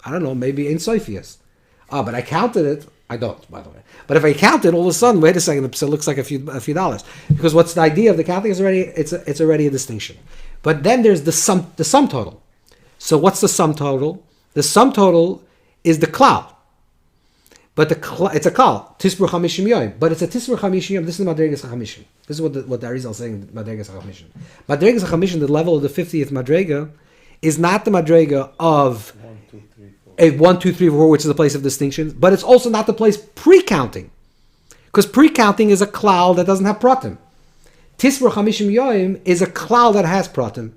C: I don't know, maybe in Sophias. But I counted it. I don't, by the way. But if I count it, all of a sudden, wait a second, it looks like a few dollars. Because what's the idea of the counting is it's already a distinction. But then there's the sum total. So what's the sum total? The sum total is the klal. But it's a klal, tisbur chamishim yoyim. But it's a tisbur chamishim yoyim. This is madregas chamishim. This is what the Arizal is saying. Madregas chamishim. Madregas chamishim, the level of the 50th madrega, is not the madrega of 1, 2, 3, 4, which is the place of distinction, but it's also not the place pre-counting, because pre-counting is a klal that doesn't have pratim. Tisbur chamishim yoyim is a klal that has pratim.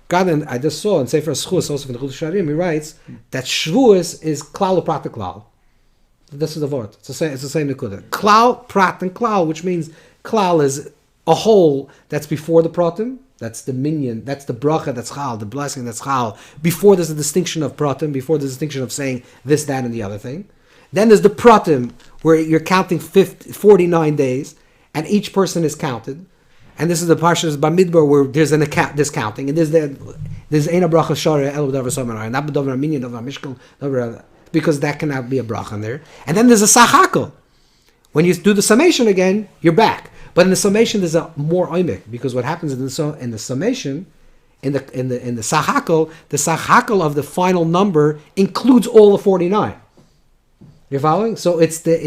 C: God, and I just saw in Sefer Shvuos, also from the Chut Sharim, he writes that Shvuos is klal prat klal. This is the word. It's the same nekuda. Klal, prat, and klal, which means klal is a whole that's before the pratim. That's the minyan, that's the bracha that's chal, the blessing that's chal, before there's a distinction of pratim, before there's a distinction of saying this, that, and the other thing. Then there's the pratim, where you're counting 49 days, and each person is counted. And this is the Parshas Bamidbar, where there's this counting, and there's Eina bracha shara el davar somer, and not davar minyan, davar mishkal, because that cannot be a bracha in there. And then there's a sachakol. When you do the summation again, you're back. But in the summation, there's a more oimik, because what happens in the summation, in the sachakol of the final number includes all the 49. You're following? So it's the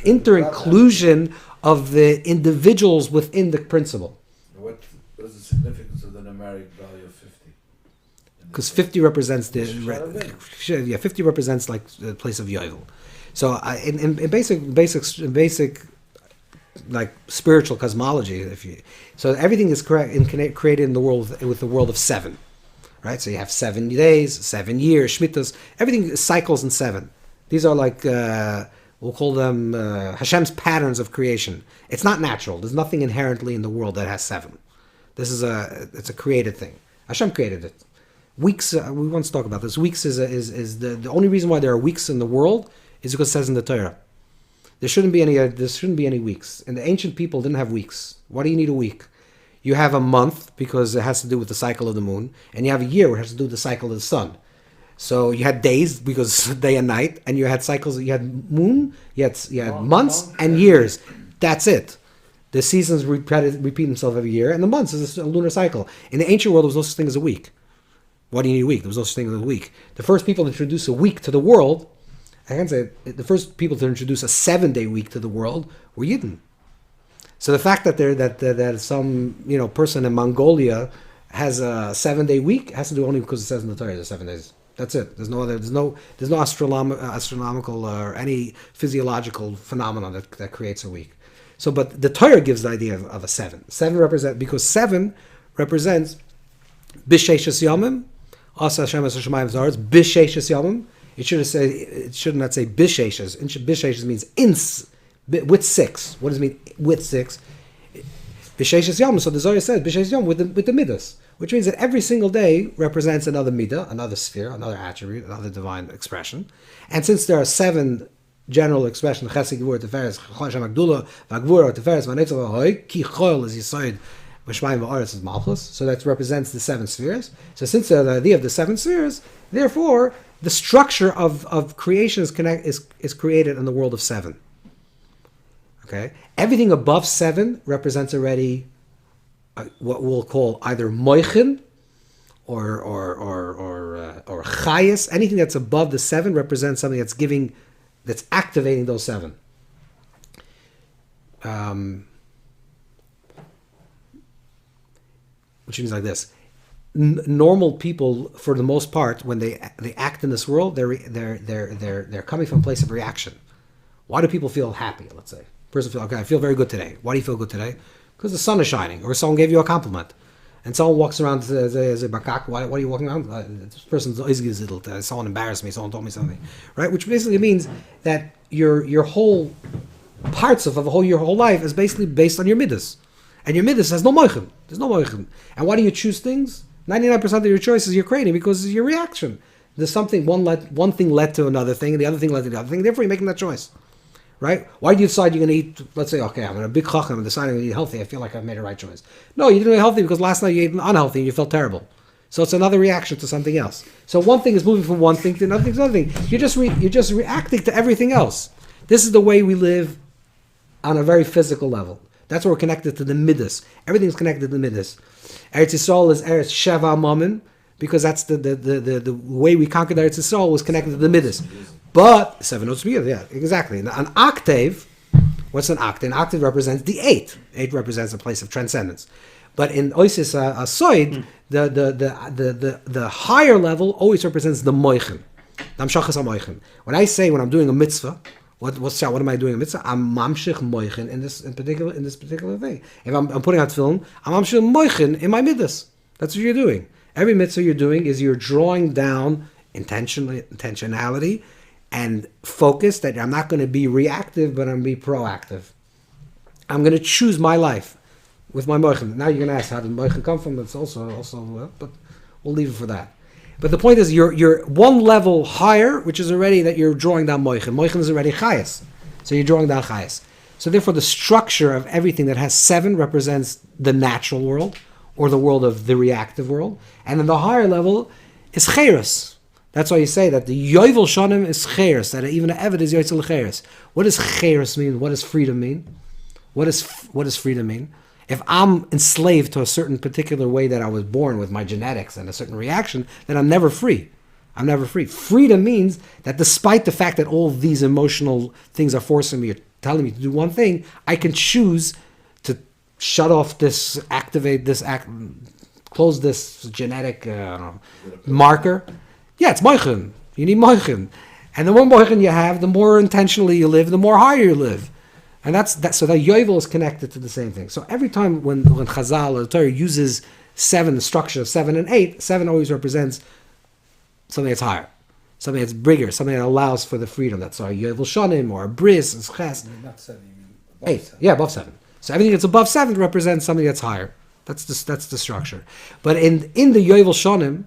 C: inter-inclusion of the individuals within the principle.
F: What is the significance of the numeric value of 50?
C: Because 50 represents 50 represents like the place of yovel. So in basic like spiritual cosmology, so everything is created in the world with the world of 7, right? So you have 7 days, 7 years, shmitas, everything cycles in 7. These are like we'll call them Hashem's patterns of creation. It's not natural. There's nothing inherently in the world that has 7. It's a created thing. Hashem created it. Weeks. We once talked about this. Weeks is the only reason why there are weeks in the world is because it says in the Torah. There shouldn't be any weeks. And the ancient people didn't have weeks. Why do you need a week? You have a month because it has to do with the cycle of the moon, and you have a year which has to do with the cycle of the sun. So you had days because day and night, and you had cycles. You had moon, you had months and years. That's it. The seasons repeat themselves every year, and the months is a lunar cycle. In the ancient world, there was no such thing as a week. Why do you need a week? There was no such thing as a week. The first people to introduce a week to the world, I can say the first people to introduce a 7-day week to the world were Yidden. So the fact that some person in Mongolia has a 7-day week has to do only because it says in the Torah there's 7 days. That's it. There's no other. There's no astronomical or any physiological phenomenon that creates a week. So, but the Torah gives the idea of a 7. 7 because 7 represents b'sheishes yamim. Asa Shem es Shemayim Zaretz b'sheishes yamim. It should not say b'sheishes. B'sheishes means with 6. What does it mean with 6? B'sheishes yamim. So the Zohar says b'sheishes yamim with the midas, which means that every single day represents another midah, another sphere, another attribute, another divine expression. And since there are 7 general expressions, Chesed, Gevurah, Tiferes, Chol Hashem Agdula, V'Gevurah, Tiferes, V'Netzah, V'Hoy, Ki Chol is Yisoid, V'Shmayim V'Aretz is Malchus. So that represents the 7 spheres. So since the idea of the 7 spheres, therefore the structure of creation is created in the world of 7. Okay, everything above 7 represents already what we'll call either moichin or chayas. Anything that's above the 7 represents something that's activating those 7. Which means like this: normal people, for the most part, when they act in this world, they're coming from a place of reaction. Why do people feel happy? Let's say person feel, okay, I feel very good today. Why do you feel good today? Because the sun is shining, or someone gave you a compliment, and someone walks around and says, why are you walking around? This person's someone embarrassed me, someone told me something, right? Which basically means that your whole parts of your whole life is basically based on your midas, and your midas has no moichin. There's no moichin. And why do you choose things? 99% of your choices you're creating because of your reaction. There's something one thing led to another thing, and the other thing led to the other thing. Therefore, you're making that choice. Right? Why do you decide you're going to eat, let's say, okay, I'm in a big chacham, I'm deciding to eat healthy, I feel like I've made a right choice. No, you didn't eat healthy because last night you ate unhealthy and you felt terrible. So it's another reaction to something else. So one thing is moving from one thing to another thing to another thing. You're just reacting to everything else. This is the way we live on a very physical level. That's where we're connected to the midas. Everything's connected to the midas. Eretz Yisrael is Eretz Sheva Mammon, because that's the way we conquered Eretz Yisrael was connected to the midas. But 7 notes together, yeah, exactly. An octave, what's an octave? An octave represents the 8. 8 represents a place of transcendence. But in Oisis Asoid, the higher level always represents the moichin. When I'm doing a mitzvah, what am I doing a mitzvah? I'm mamshich moichin in this particular thing. If I'm putting out film, I'm mamshich moichin in my midas. That's what you're doing. Every mitzvah you're doing is you're drawing down intentionality and focus that I'm not going to be reactive, but I'm going to be proactive. I'm going to choose my life with my moichin. Now you're going to ask, how did moichin come from? That's also, but we'll leave it for that. But the point is, you're one level higher, which is already that you're drawing down moichin. Moichin is already chayas, so you're drawing down chayas. So therefore, the structure of everything that has 7 represents the natural world, or the world of the reactive world, and then the higher level is cheres. That's why you say that the yovel shanim is cheres, that even an eved is yoytzel cheres. What does cheres mean? What does freedom mean? What does freedom mean? If I'm enslaved to a certain particular way that I was born with my genetics and a certain reaction, then I'm never free. I'm never free. Freedom means that despite the fact that all these emotional things are forcing me or telling me to do one thing, I can choose to shut off this, activate this, close this genetic marker. Yeah, it's moichin. You need moichin. And the more moichin you have, the more intentionally you live, the more higher you live. And that's so that yovel is connected to the same thing. So every time when Chazal or the Torah uses 7, the structure of 7 and 8, 7 always represents something that's higher, something that's bigger, something that allows for the freedom. That's our yovel shanim or a bris, is ches.
E: Not 7, you mean above
C: 8,
E: 7.
C: yeah, above 7. So everything that's above 7 represents something that's higher. That's the structure. But in the yovel shanim,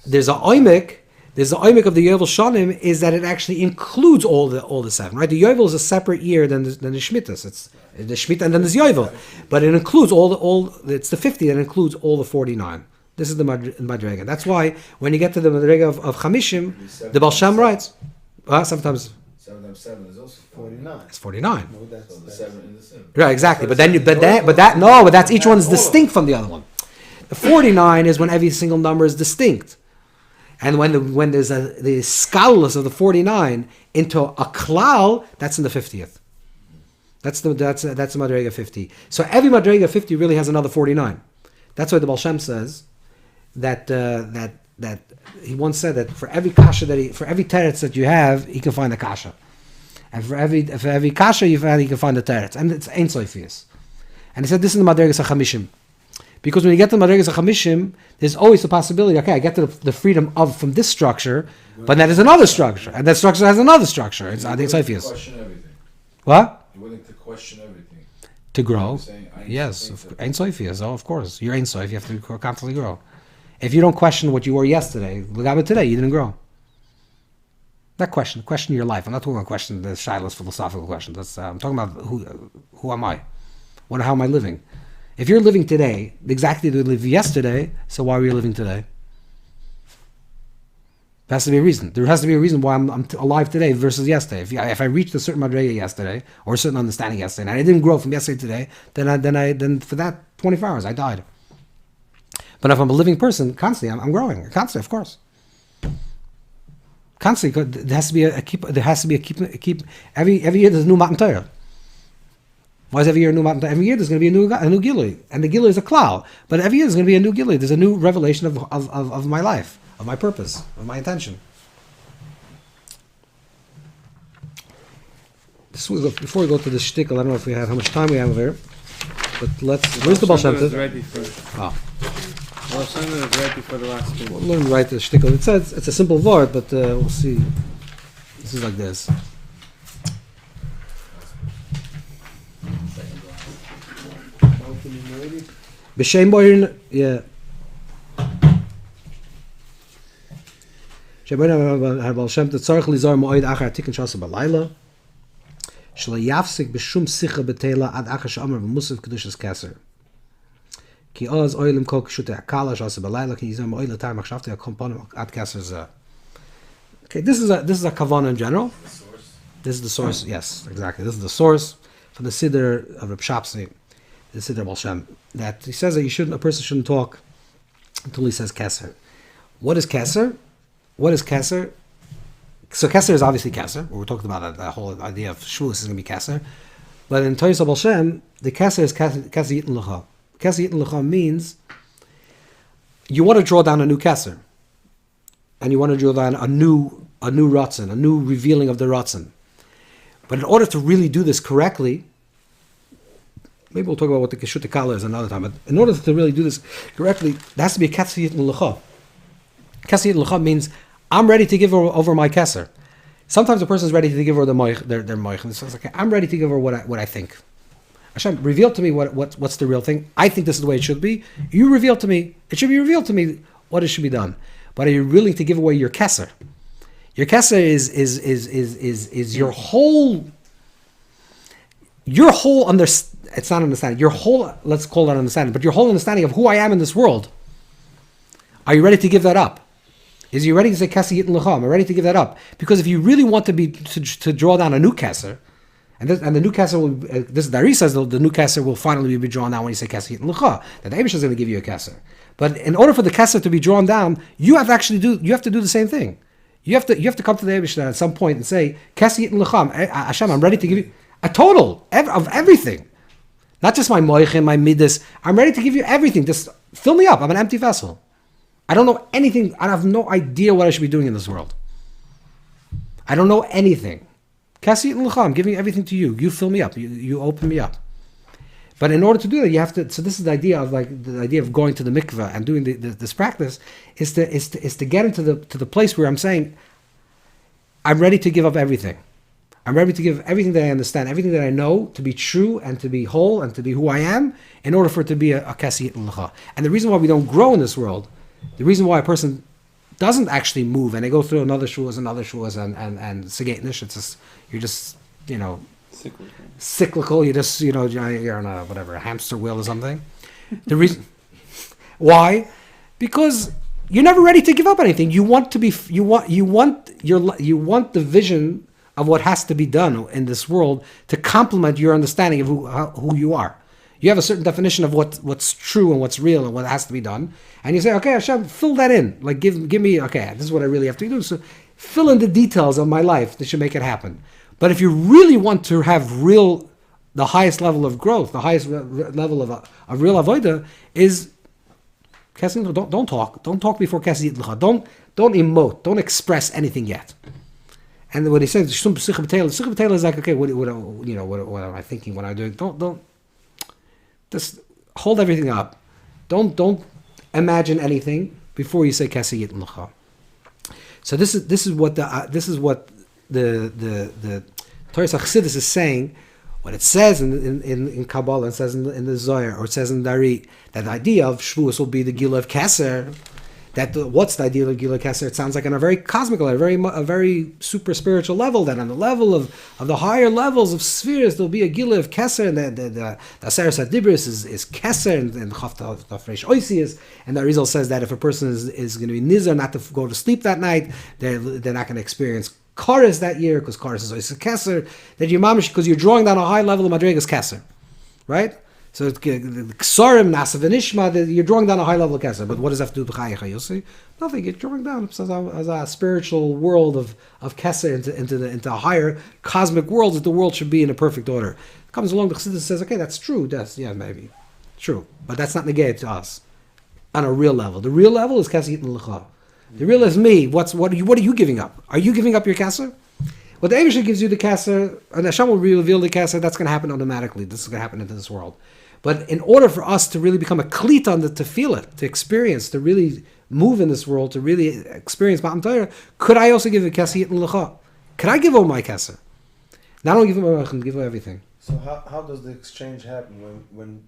C: there's a oimik. There's the oimik of the Yovel Shanim is that it actually includes all the 7, right? The Yovel is a separate year than the Shemitahs. It's the Shemitah and then there's Yovel. But it includes it's the 50 that includes all the 49. This is the Madrega. That's why when you get to the Madrega of Chamishim, the Baal Shem writes, sometimes
F: 7 times 7 is also
E: 49.
C: It's 49.
E: No, that's
F: So the 7 in the 7.
C: Right, exactly. But that's each one is distinct from the other one. The 49 is when every single number is distinct. And when there's the scalus of the 49 into a klal, that's in the 50th. That's the Madrega 50. So every Madrega 50 really has another 49. That's why the Baal Shem says that that he once said that for every kasha for every teretz that you have, he can find a kasha, and for every kasha you find, he can find a teretz, and it's ein sofius. And he said this is the madregas hamishim, because when you get to the madregas hamishim, there's always the possibility. Okay, I get to the freedom from this structure, but then there's another structure, and that structure has another structure. It's ein sofius.
F: Question everything.
C: What?
F: You're willing to question everything.
C: To grow.
F: Saying,
C: Yes, ein sofius. Oh, of course, you're ein sof. You have to constantly grow. If you don't question what you were yesterday, look at today, you didn't grow. That question your life. I'm not talking about question the shilas philosophical questions. That's I'm talking about who am I? How am I living? If you're living today exactly the way you lived yesterday, so why are you living today? There has to be a reason. There has to be a reason why I'm alive today versus yesterday. If I reached a certain madrega yesterday or a certain understanding yesterday, and I didn't grow from yesterday to today, then for that 24 hours I died. But if I'm a living person, constantly I'm growing. Constantly, of course. Constantly, there has to be a keep. Every year there's a new Matan Torah. Why is every year a new Matan Torah? Every year there's going to be a new Gilui, and the Gilui is a cloud. But every year there's going to be a new Gilui. There's a new revelation of my life, of my purpose, of my intention. Before we go to the shtickle, I don't know if we have how much time we have here, but where's the Baal Shem Tov?
B: Well, Sunday is right before the last two.
C: We'll learn right the shtickle. It says it's a simple word, but we'll see. This is like this. B'shem boirin, yeah. Shem boirin Baal Shem Tov tzarich lizar moed achar tikkun shasa b'layla. Shlo yafsik b'shum sicha b'teila ad achar she'amar v'musaf kedushas keser. Ki oz oilim kol kshute akala shasa b'layla ki yizam oil atar machshavte akomponim ad keser zeh. Okay, this is a kavanah in general. This is the source. Yes, exactly. This is the source for the siddur of Reb Shapsi, the siddur of Baal Shem, that he says that a person shouldn't talk until he says keser. What is keser? What is keser? So keser is obviously keser. We're talking about that whole idea of shvus is going to be keser. But in Torah of Baal Shem, the keser is keser yitn lecha. Keser yitn lecha means you want to draw down a new keser, and you want to draw down a new ratzon, a new revealing of the ratzon. But in order to really do this correctly, maybe we'll talk about what the Keshut Kala is another time, but in order to really do this correctly, there has to be a Keser Yitn Lecha. Keser Yitn Lecha means, I'm ready to give over my Keser. Sometimes a person is ready to give over their moich, and it's like, I'm ready to give over what I think. Hashem, reveal to me what's the real thing. I think this is the way it should be. You reveal to me, it should be revealed to me what it should be done. But are you willing to give away your Keser? Your keser is your whole it's not understanding. Your whole, let's call it understanding, but your whole understanding of who I am in this world. Are you ready to give that up? Is you ready to say keser yitn lecha? Am I ready to give that up? Because if you really want to draw down a new keser, and the new keser will, this Dari says the new keser will finally be drawn down when you say keser yitn lecha. That the Eibush is going to give you a keser. But in order for the keser to be drawn down, you have to do the same thing. You have to come to the Eibush at some point and say, Keser Yitn Lecha, Hashem, I'm ready to give you a total of everything. Not just my moichin, my midas. I'm ready to give you everything. Just fill me up. I'm an empty vessel. I don't know anything. I have no idea what I should be doing in this world. I don't know anything. Keser Yitn Lecha, I'm giving everything to you. You fill me up. You open me up. But in order to do that, you have to. So this is the idea of going to the mikveh and doing this practice is to get into the place where I'm saying, I'm ready to give up everything. I'm ready to give everything that I understand, everything that I know to be true and to be whole and to be who I am, in order for it to be a keser yitn lecha. And the reason why we don't grow in this world, the reason why a person doesn't actually move and they go through another shuas and segeit nish, it's just you're just cyclical. You just you're on a hamster wheel or something. The reason why, because you're never ready to give up anything. You want to be. You want the vision of what has to be done in this world to complement your understanding of who you are. You have a certain definition of what's true and what's real and what has to be done, and you say, okay, Hashem, fill that in. Like give me, okay, this is what I really have to do. So fill in the details of my life that should make it happen. But if you really want to have the highest level of growth, the highest level of real avodah is Don't talk. Don't talk before Kesed Yitlecha. Don't emote. Don't express anything yet. And when he says Shum Psicha B'Teila is like, okay, what am I thinking when I do it? Don't just hold everything up. Don't imagine anything before you say Kesed Yitlecha. So this is what the Torah Chassidus is saying. When it says in Kabbalah, it says in the Zohar, or it says in Dari, that the idea of Shavuos will be the Gila of Keser. What's the idea of Gila of Keser? It sounds like on a very cosmic level, a very super spiritual level. That on the level of the higher levels of spheres, there'll be a Gila of Keser, and the Aseres HaDibros is Keser, and the Chafresh Oisi is. And the Arizal says that if a person is going to be nizar not to go to sleep that night, they're not going to experience Chorus that year, because Chorus is always a Kesser, that you're mamish, because you're drawing down a high level of Madrega's Kesser, right? So the Ksarim, Nasav and Ishma, you're drawing down a high level of Kesser. But what does that have to do with Chayecha? You'll see nothing. You're drawing down as a spiritual world of Kesser into a higher cosmic world, that the world should be in a perfect order. It comes along, the Chassidus says, okay, that's true. Maybe true, but that's not negated to us on a real level. The real level is Kesser Yitn L'cha. The real is me. What are you giving up? Are you giving up your kasser? Well, the Eibusher gives you the kasser, and Hashem will reveal the kasser. That's going to happen automatically. This is going to happen into this world. But in order for us to really become a klit on to feel it, to experience, to really move in this world, to really experience Matan Torah, could I also give a kasser Yitn L'cha? Could I give all my kasser? Not only give him my give him everything.
E: So how does the exchange happen when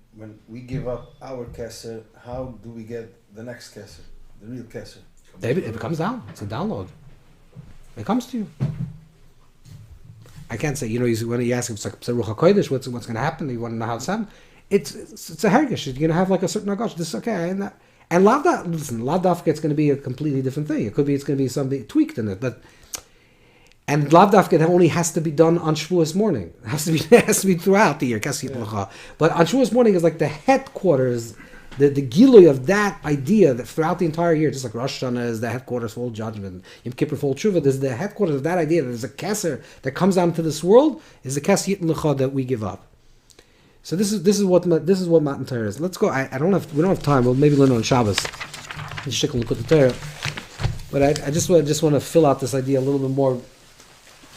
E: we give up our kasser? How do we get the next kasser, the real kasser?
C: It comes down. It's a download. It comes to you. I can't say, when you ask him, it's like Ruach HaKodesh, what's going to happen? You want to know how it's happening? It's a hergish. You're going to have like a certain agash. This is okay. And Lav Dafka, it's going to be a completely different thing. It's going to be something tweaked in it. And Lav Dafka, that only has to be done on Shavuos morning. It has to be throughout the year. Yeah. But on Shavuos morning is like the headquarters. The Gilui of that idea that throughout the entire year, just like Rosh Hashanah is the headquarters for all judgment, Yom Kippur for all tshuva, there's the headquarters of that idea that there's a keser that comes down to this world, is the keser Yitn L'cha that we give up. So this is what Matan Torah is. Let's go. We don't have time. We'll maybe learn on Shabbos. But I just want to fill out this idea a little bit more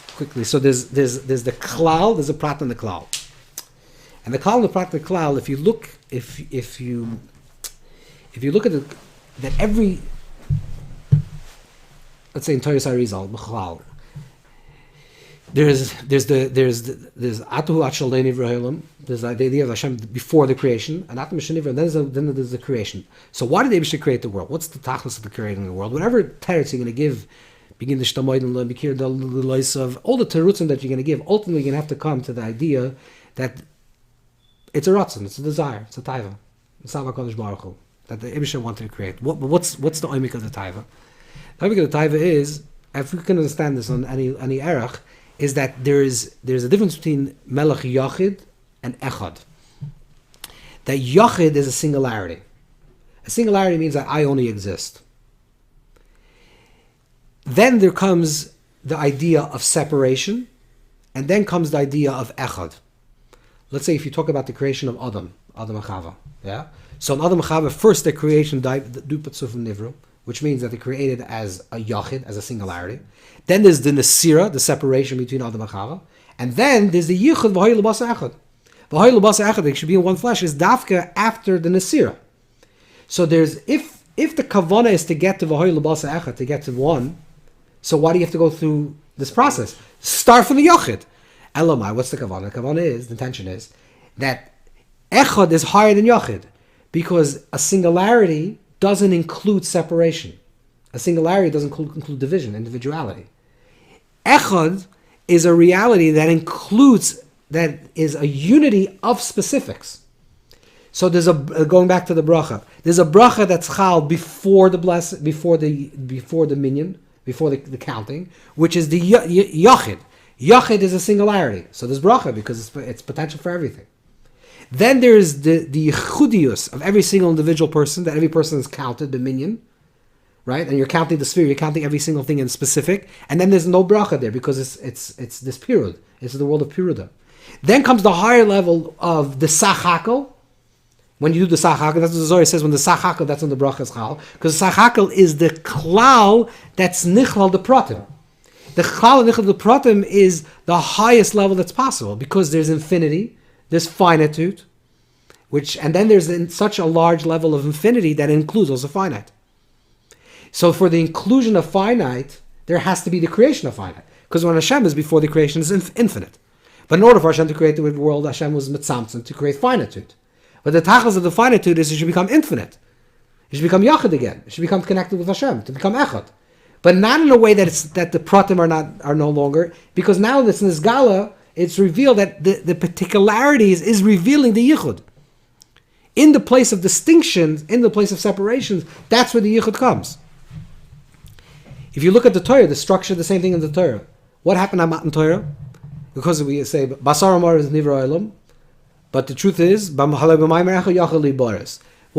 C: quickly. So there's the klal, there's a prat and the klal. And the klal and the prat and the klal, if you look at that every, let's say in Torah Arizal, B'chlal, there's Atuhu Atshaldei Nivra, there's the idea of Hashem before the creation, and Atum Mishnivra, and then there's the creation. So why did Eibusher create the world? What's the tachlis of the creating the world? Whatever teretz you're going to give, begin the shtamoid and bikir the lois of all the terutzim that you're going to give, ultimately you're going to have to come to the idea that it's a ratzon, it's a desire, it's a taiva, it's not HaKadosh Baruch Hu, that the Eibusher wanted to create. What's the oimik of the taiva? The oimik of the taiva is, if we can understand this on any erech, is that there's a difference between melech yachid and echad. That yachid is a singularity. A singularity means that I only exist. Then there comes the idea of separation, and then comes the idea of echad. Let's say if you talk about the creation of Adam and Chava, yeah? So in Adam and Chava, first the creation dupatzuf nivru, which means that they're created as a yachid, as a singularity. Then there's the nesira, the separation between Adam and Chava. And then there's the yichud v'hoy l'basa echad. V'hoy l'basa echad, they should be in one flesh, is dafka after the nesira. So there's, if the kavanah is to get to v'hoy l'basa echad, to get to one, so why do you have to go through this process? Start from the yachid. Elamai, what's the kavanah? The kavanah is, the intention is, that echad is higher than yachid, because a singularity doesn't include separation. A singularity doesn't include division, individuality. Echad is a reality that includes, that is a unity of specifics. So there's going back to the bracha, there's a bracha that's chal before the before the minyan, before the counting, which is the yachid. Yachid is a singularity. So there's bracha because it's potential for everything. Then there's the yichudius of every single individual person, that every person is counted, the minyan, right? And you're counting the sphere, you're counting every single thing in specific. And then there's no bracha there because it's this pirud. It's the world of piruda. Then comes the higher level of the sachako, When you do the Sachakel, that's what the Zohar says, when the Sachakel, that's when the bracha is Chal. Because the Sachakel is the Klal that's Nichlal the Pratim. The Klal Nichlal the Pratim is the highest level that's possible, because there's infinity, there's finitude, and then there's such a large level of infinity that includes also finite. So for the inclusion of finite, there has to be the creation of finite. Because when Hashem is before the creation is infinite. But in order for Hashem to create the world, Hashem was mitzamtzim to create finitude. But the tachlis of the finitude is it should become infinite. It should become yachid again. It should become connected with Hashem, to become echad. But not in a way that the pratim are no longer, because now this nizgala, it's revealed that the particularities is revealing the yichud. In the place of distinctions, in the place of separations, that's where the yichud comes. If you look at the Torah, the structure, the same thing in the Torah. What happened on Matan Torah? Because we say Basar Amar is Nivra Elam, but the truth is what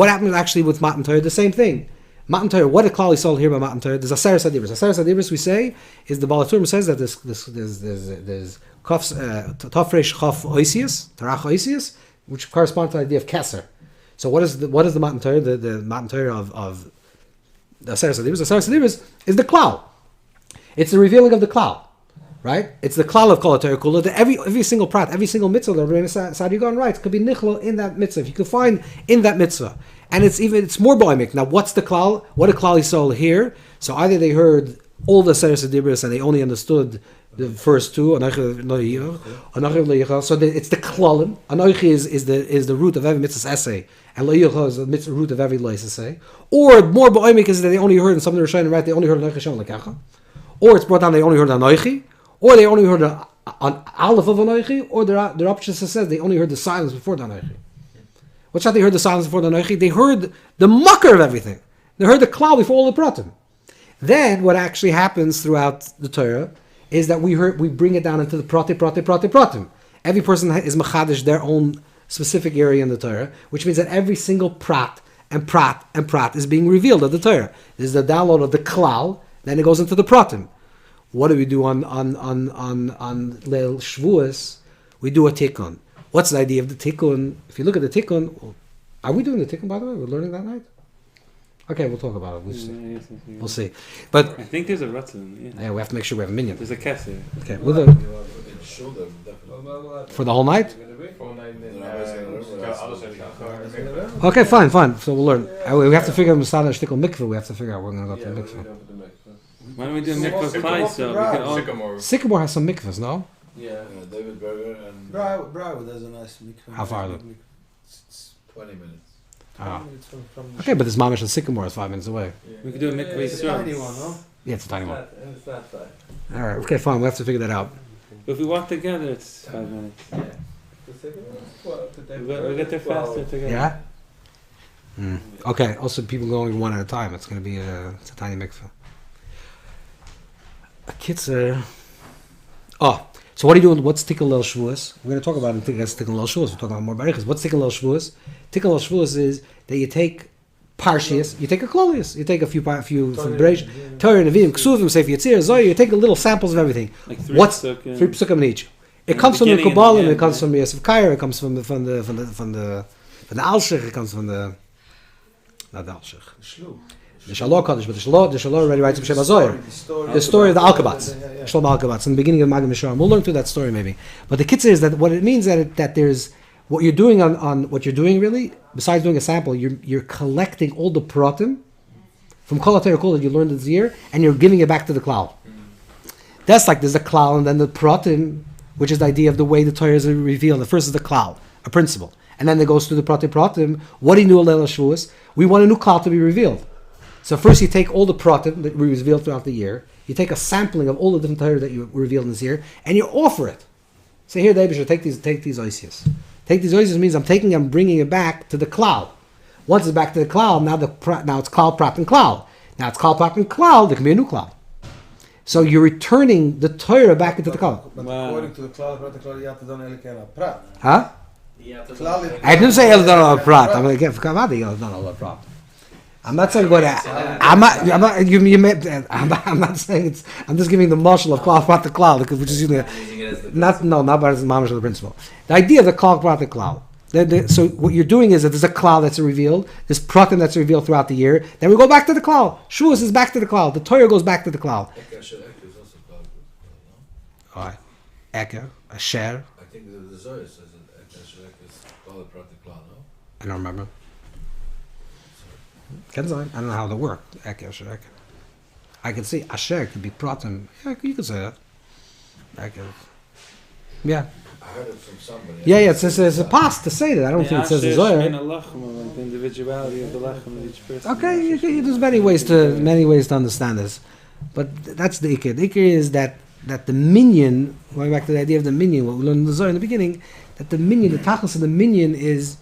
C: happened actually with Matan Torah? The same thing. Matan Torah. What did Klal Yisrael hear by Matan Torah? There's Aseres Hadibros. Aseres Hadibros we say is the Baal HaTurim says that there's Tafresh Chaf Oisius, Tarach Oisius, which corresponds to the idea of Keser. So what is the Matan Torah? The Matan Torah of the Aseres Hadibros. The Aseres Hadibros is the Klal. It's the revealing of the Klal. Right? It's the klal of kol Torah kula. That every single prat, every single mitzvah that Rabbeinu Sadigan writes could be nichlal in that mitzvah. If you could find in that mitzvah, and it's more boimik. Now, what's the klal? What did Klal Yisrael hear? So either they heard all the Seres Adibris and they only understood the first two. So it's the klalim. Anoichi is the root of every mitzvah's essay, and loyicha is the root of every lois essay. Or more boimik is that they only heard in some of the Rishonim, right? They only heard Anoichi Shem Lekecha. Or it's brought down they only heard Anoichi. Or they only heard an aleph of Anoichi, or their option says they only heard the silence before the Anoichi. What's that they heard the silence before the Anoichi? They heard the mucker of everything. They heard the klal before all the pratim. Then what actually happens throughout the Torah is that we bring it down into the pratim. Every person is machadish their own specific area in the Torah, which means that every single prat is being revealed of the Torah. This is the download of the klal, then it goes into the pratim. What do we do on Leil Shavuos? We do a tikkun. What's the idea of the tikkun? If you look at the tikkun, are we doing the tikkun, by the way? We're learning that night? Okay, we'll talk about it. We'll see. But
B: I think there's a ratzon.
C: Yeah, we have to make sure we have a minyan.
B: There's a kesser.
C: Okay, for the whole night? Okay, fine. So we'll learn. We have to figure out Masada Shtikl Mikveh. We have to figure out we're going to go to the mikveh.
B: Why don't we do mikvahs twice? So we can all...
C: Sycamore has some mikvahs, no?
F: Yeah, David Berger and...
E: Broward has a nice mikvah.
C: How far are they?
F: It's 20 minutes.
C: Okay, but this mamish and Sycamore is 5 minutes away.
B: Yeah. We could do a mikvah.
E: It's a tiny one, no?
C: Yeah, it's a tiny one.
F: It's not far.
C: All right, okay, fine. We have to figure that out.
B: If we walk together, it's 5 minutes.
F: Yeah.
B: We'll get there faster together.
C: Yeah? Okay, also people going one at a time. It's going to be it's a tiny mikvah. A kitzur. So what are you doing? What's Tikkun Leil Shavuos? We're going to talk about it. Tikkun Leil Shavuos. We're talking about more barichas. What's Tikkun Leil Shavuos? Tikkun Leil Shavuos is that you take parshias, you take a klolius, you take a few from Bereish, Torah, Nevi'im, Ksuvim, Sefer Yetzirah, Zohar. You take little samples of everything.
B: Like three
C: psukim in each? It comes from the Kabbalah. It comes from Yosef Kair. It comes from the Alshich. It comes from the not the Alshich. The Shalom Kaddish, but the Shalom already writes Shem Zohar. The story of the Alkabatz, Shalom Alkabatz, in the beginning of Magid Misharim. We'll learn through that story maybe. But the kitzur is that what it means that there's what you're doing on what you're doing really. Besides doing a sample, you're collecting all the pratim from Kol HaTorah Kol that you learned this year, and you're giving it back to the klal. That's like there's a klal and then the pratim, which is the idea of the way the Torah is revealed. The first is the klal, a principle, and then it goes through the pratim. What do you know, Leil Shavuos? We want a new klal to be revealed. So first you take all the pratim that we revealed throughout the year, you take a sampling of all the different Torah that you revealed in this year, and you offer it. Say, here, David, take these oisias. Take these oisias means I'm bringing it back to the klal. Once it's back to the klal, now it's klal, prat, and klal. Now it's klal, prat, and klal, there can be a new klal. So you're returning the Torah back into the klal.
E: But according to the klal, you have to do a prat.
C: Huh? I didn't say you have to do a prat. I'm going to get prat. I'm not saying what I'm not saying it's. I'm just giving the marshal of klal prat the klal, which is usually not by the mamish of the principle. The idea of the klal prat the klal So what you're doing is that there's a cloud that's revealed, this pratim that's revealed throughout the year. Then we go back to the cloud. Shavuos is back to the cloud. The Torah goes back to the cloud.
F: Eka Asher Eka is also called, no?
C: All right. Eka, Asher.
F: I think the Zohar says that Eka Asher Eka is called a Pratik Law, no?
C: I don't remember. I don't know how they work. Eka, Asher, Eka. I can see Asher could be pratim. Yeah, you could say that. Eka. Yeah.
F: I heard it from somebody.
C: Yeah, it's a pass to say that. I don't think it says the Zohar.
B: The individuality of the lechem of each person.
C: Okay, there's many ways to understand this, but that's the ikir. The ikir is that the minion, going back to the idea of the minion, what we learned in the Zohar in the beginning, that the minion, the tachlis of the minion is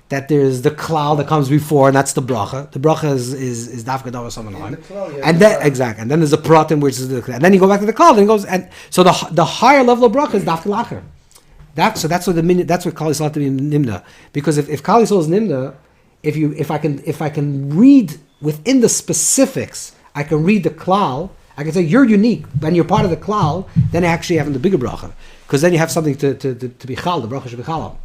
C: that there's the cloud that comes before, and that's the bracha. The bracha is dafka davar someone, and then exactly, and then there's a pratim which is and then you go back to the cloud, and it goes, and so the higher level of bracha is dafka lacher. That's what the minyan. That's what Kali Yisrael to be nimna. Because if Kali Yisrael is nimna, if I can read within the specifics, I can read the klal. I can say you're unique and you're part of the klal. Then I actually have the bigger bracha, because then you have something to be chal. The bracha should be chal.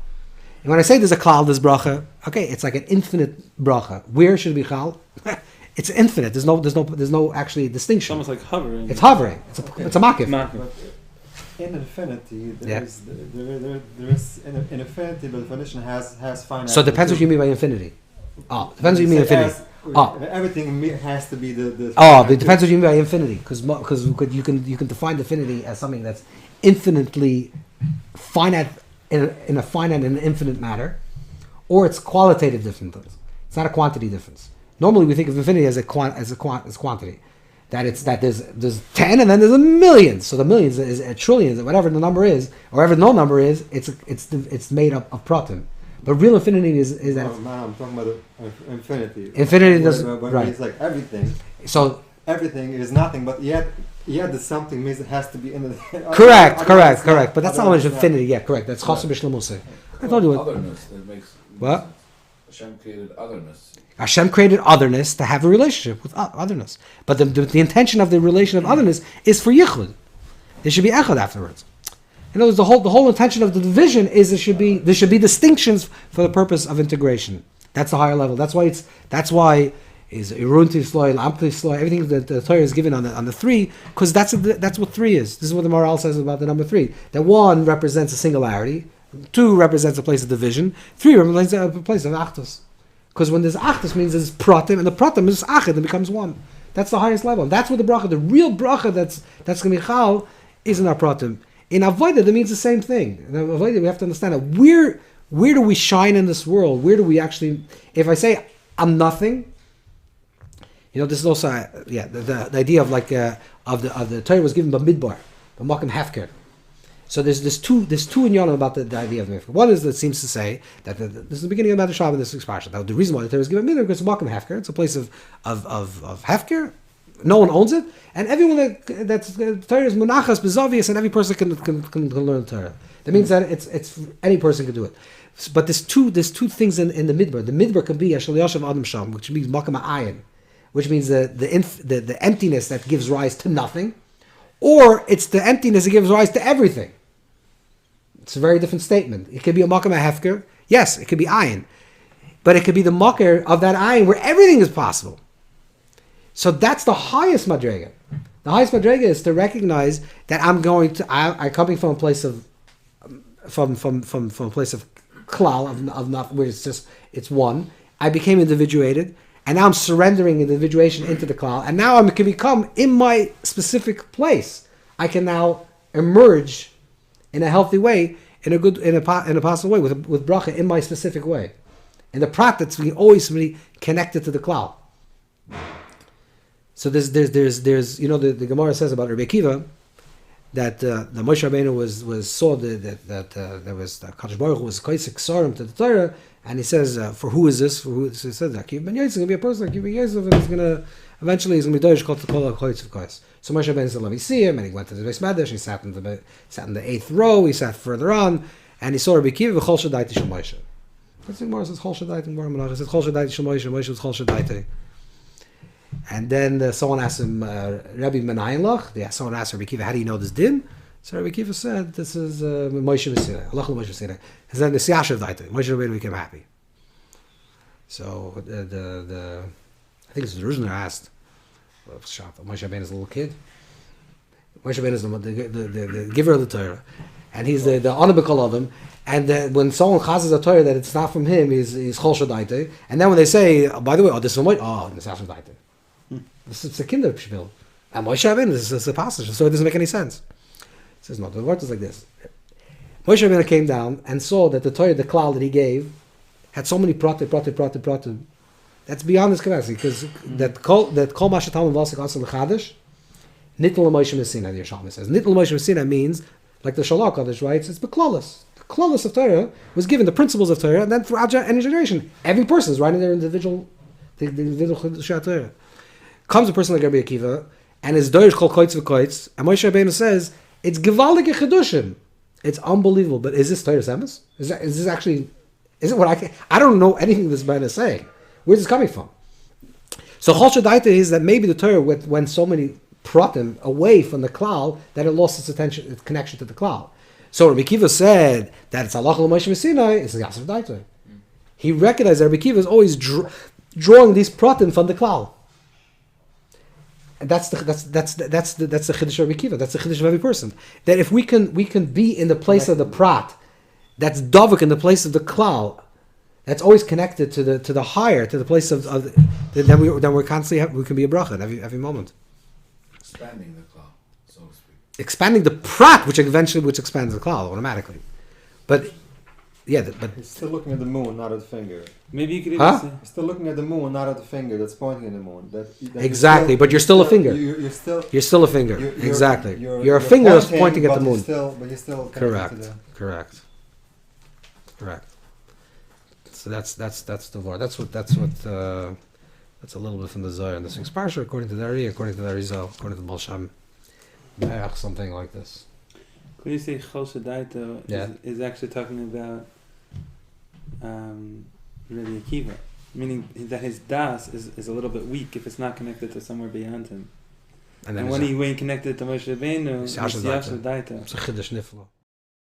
C: And when I say there's a klal, there's bracha. Okay, it's like an infinite bracha. Where should it be chal? It's infinite. There's no actually distinction.
B: It's almost like hovering.
C: It's hovering. It's a makif.
D: In infinity, there is in infinity, the definition has finite.
C: So it depends what you mean by infinity. Depends what you mean by infinity.
D: Everything has to be the.
C: It depends what you mean by infinity, because you can define infinity as something that's infinitely finite in a finite and infinite matter, or it's qualitative difference. It's not a quantity difference. Normally, we think of infinity as quantity. That there's 10 and then there's a million. So the millions is a trillion, whatever the number is, or whatever no number is, it's made up of pratim. But real infinity is that.
D: No, I'm talking about infinity.
C: Infinity does right.
D: It's like everything.
C: So
D: everything is nothing, but yet there's something means it has to be in the.
C: Correct. But that's not much infinity. Yeah, correct. That's chasam b'shlemusa. I told you what.
F: Otherness that makes.
C: What?
F: Hashem created otherness.
C: Hashem created otherness to have a relationship with otherness. But the intention of the relation of otherness is for yichud. There should be echad afterwards. In other words, the whole intention of the division is there should be distinctions for the purpose of integration. That's the higher level. That's why is irunti sloy, lamti sloy, everything that the Torah is given on the three, because that's what three is. This is what the moral says about the number three. That one represents a singularity, two represents a place of division, three represents a place of achdus. Because when there's achdus means there's pratim, and the pratim is achad and becomes one. That's the highest level. That's what the bracha, the real bracha that's going to be chal, is in our pratim. In avodah, that means the same thing. In avodah, we have to understand that where do we shine in this world? Where do we actually? If I say I'm nothing, this is also the idea of of the Torah was given Bamidbar, the Makam Hefker. So there's two in Yonah about the idea of the mikveh. One is that it seems to say that this is the beginning of the Shabbat, this expression. The reason why the Torah is given Midbar because it's Makam Hefker. It's a place of Hefker. No one owns it, and everyone that's Torah is Munachas Bezavius, and every person can learn Torah. That means that it's any person can do it. But there's two things in the Midbar. The Midbar can be Yashal Yashav Adam Sham, which means Makam Ayin, which means the emptiness that gives rise to nothing, or it's the emptiness that gives rise to everything. It's a very different statement. It could be a makam hefker. Yes, it could be ayin. But it could be the makar of that ayin where everything is possible. So that's the highest madrega. The highest madrega is to recognize that I'm coming from a place of from a place of klal of nothing, where it's one. I became individuated, and now I'm surrendering individuation into the klal, and now I can become in my specific place. I can now emerge in a healthy way, in a positive way, with bracha in my specific way. And the prat that's always really connected to the klal. So there's the Gemara says about Rabbi Akiva that the Moshe Rabbeinu saw that there was the Kadosh Baruch Hu was koisik sarim to the Torah, and he says, for who is this? For who? So he says Akiva ben Yosef is going to be a person. Akiva ben Yosef, and he's going to be called to call a koitz of kois. So Moshe Rabbeinu said, "Let me see him," and he went to the Beis Medrash. He sat in the 8th row. He sat further on, and he saw Rabbi Akiva v'chol shadaiti shel Moshe. That's the Gemara says chol shadaiti. Gemara says chol shadaiti shel Moshe. Moshe was chol shadaiti. And then someone asked him, Rabbi Menayin Lach. Someone asked Rabbi Akiva, "How do you know this din?" So Rabbi Akiva said, this is Moshe Messina, Allah Moshe Messina. His name is Yashav Daita. Moshe Rabbeinu became happy. So I think it's the Ruzner asked, Moshe Rabbeinu is a little kid. Moshe Rabbeinu is the giver of the Torah. And he's the honorable of them. And when someone chazes a Torah that it's not from him, he's Chol Shadaita. And then when they say, by the way, this is from Moshe, this is Yashav Daita. This is a kinderspiel. And Moshe Rabbeinu, this is a passage, so it doesn't make any sense. He says, no, the word is like this. Moshe Rabbeinu came down and saw that the Torah, the cloud that he gave, had so many pratim. That's beyond his capacity, because that kol mashatam v'asik asal l'chadash, nitl l'Moshe Messina, the Yerushalmi says. Nitl l'Moshe Messina means, like the Shalach Kodesh writes, it's beklalos. The klalos of Torah was given the principles of Torah, and then throughout any generation, every person is writing their individual Chiddushei Torah. Comes a person like Rabbi Akiva, and his Dorish kol koitz v'koitz, and Moshe Rabbeinu says, it's gewaldige chedushim. It's unbelievable. But is this Torah Emes? Is this actually? Is it what I don't know anything this man is saying. Where's this coming from? So Chol Shadaita is that maybe the Torah went so many pratim away from the cloud that it lost its attention, its connection to the cloud. So Rabbi Akiva said that it's Allah Moshe Messina. It's Yashav Daita. He recognized that Rabbi Akiva is always drawing these pratim from the cloud. And that's the chiddush of Rabbi Akiva. That's the chiddush of every person. That if we can be in the place of the prat, that's davuk in the place of the klal, that's always connected to the higher, to the place of then we're constantly we can be a bracha every moment.
F: Expanding the klal, so to speak.
C: Expanding the prat, which expands the klal automatically. But
D: he's still looking at the moon, not at the finger.
B: Maybe you could even say,
D: He's still looking at the moon, not at the finger that's pointing at the moon. That
C: exactly, but you're still a finger. You're still a finger. Exactly. Your finger is pointing at the moon.
D: But you're still
C: Correct. So that's the Lord. That's a little bit from the Zohar and the Six Parsha, according to the Ari, according to the Arizal, according to the Baal Shem. Something like this.
B: When you say Chol Shadaita, is actually talking about Rabbi Akiva, meaning that his das is a little bit weak if it's not connected to somewhere beyond him. And when he connected to Moshe Rabbeinu, it's Yashav Daita.
C: It's a chiddush nifla.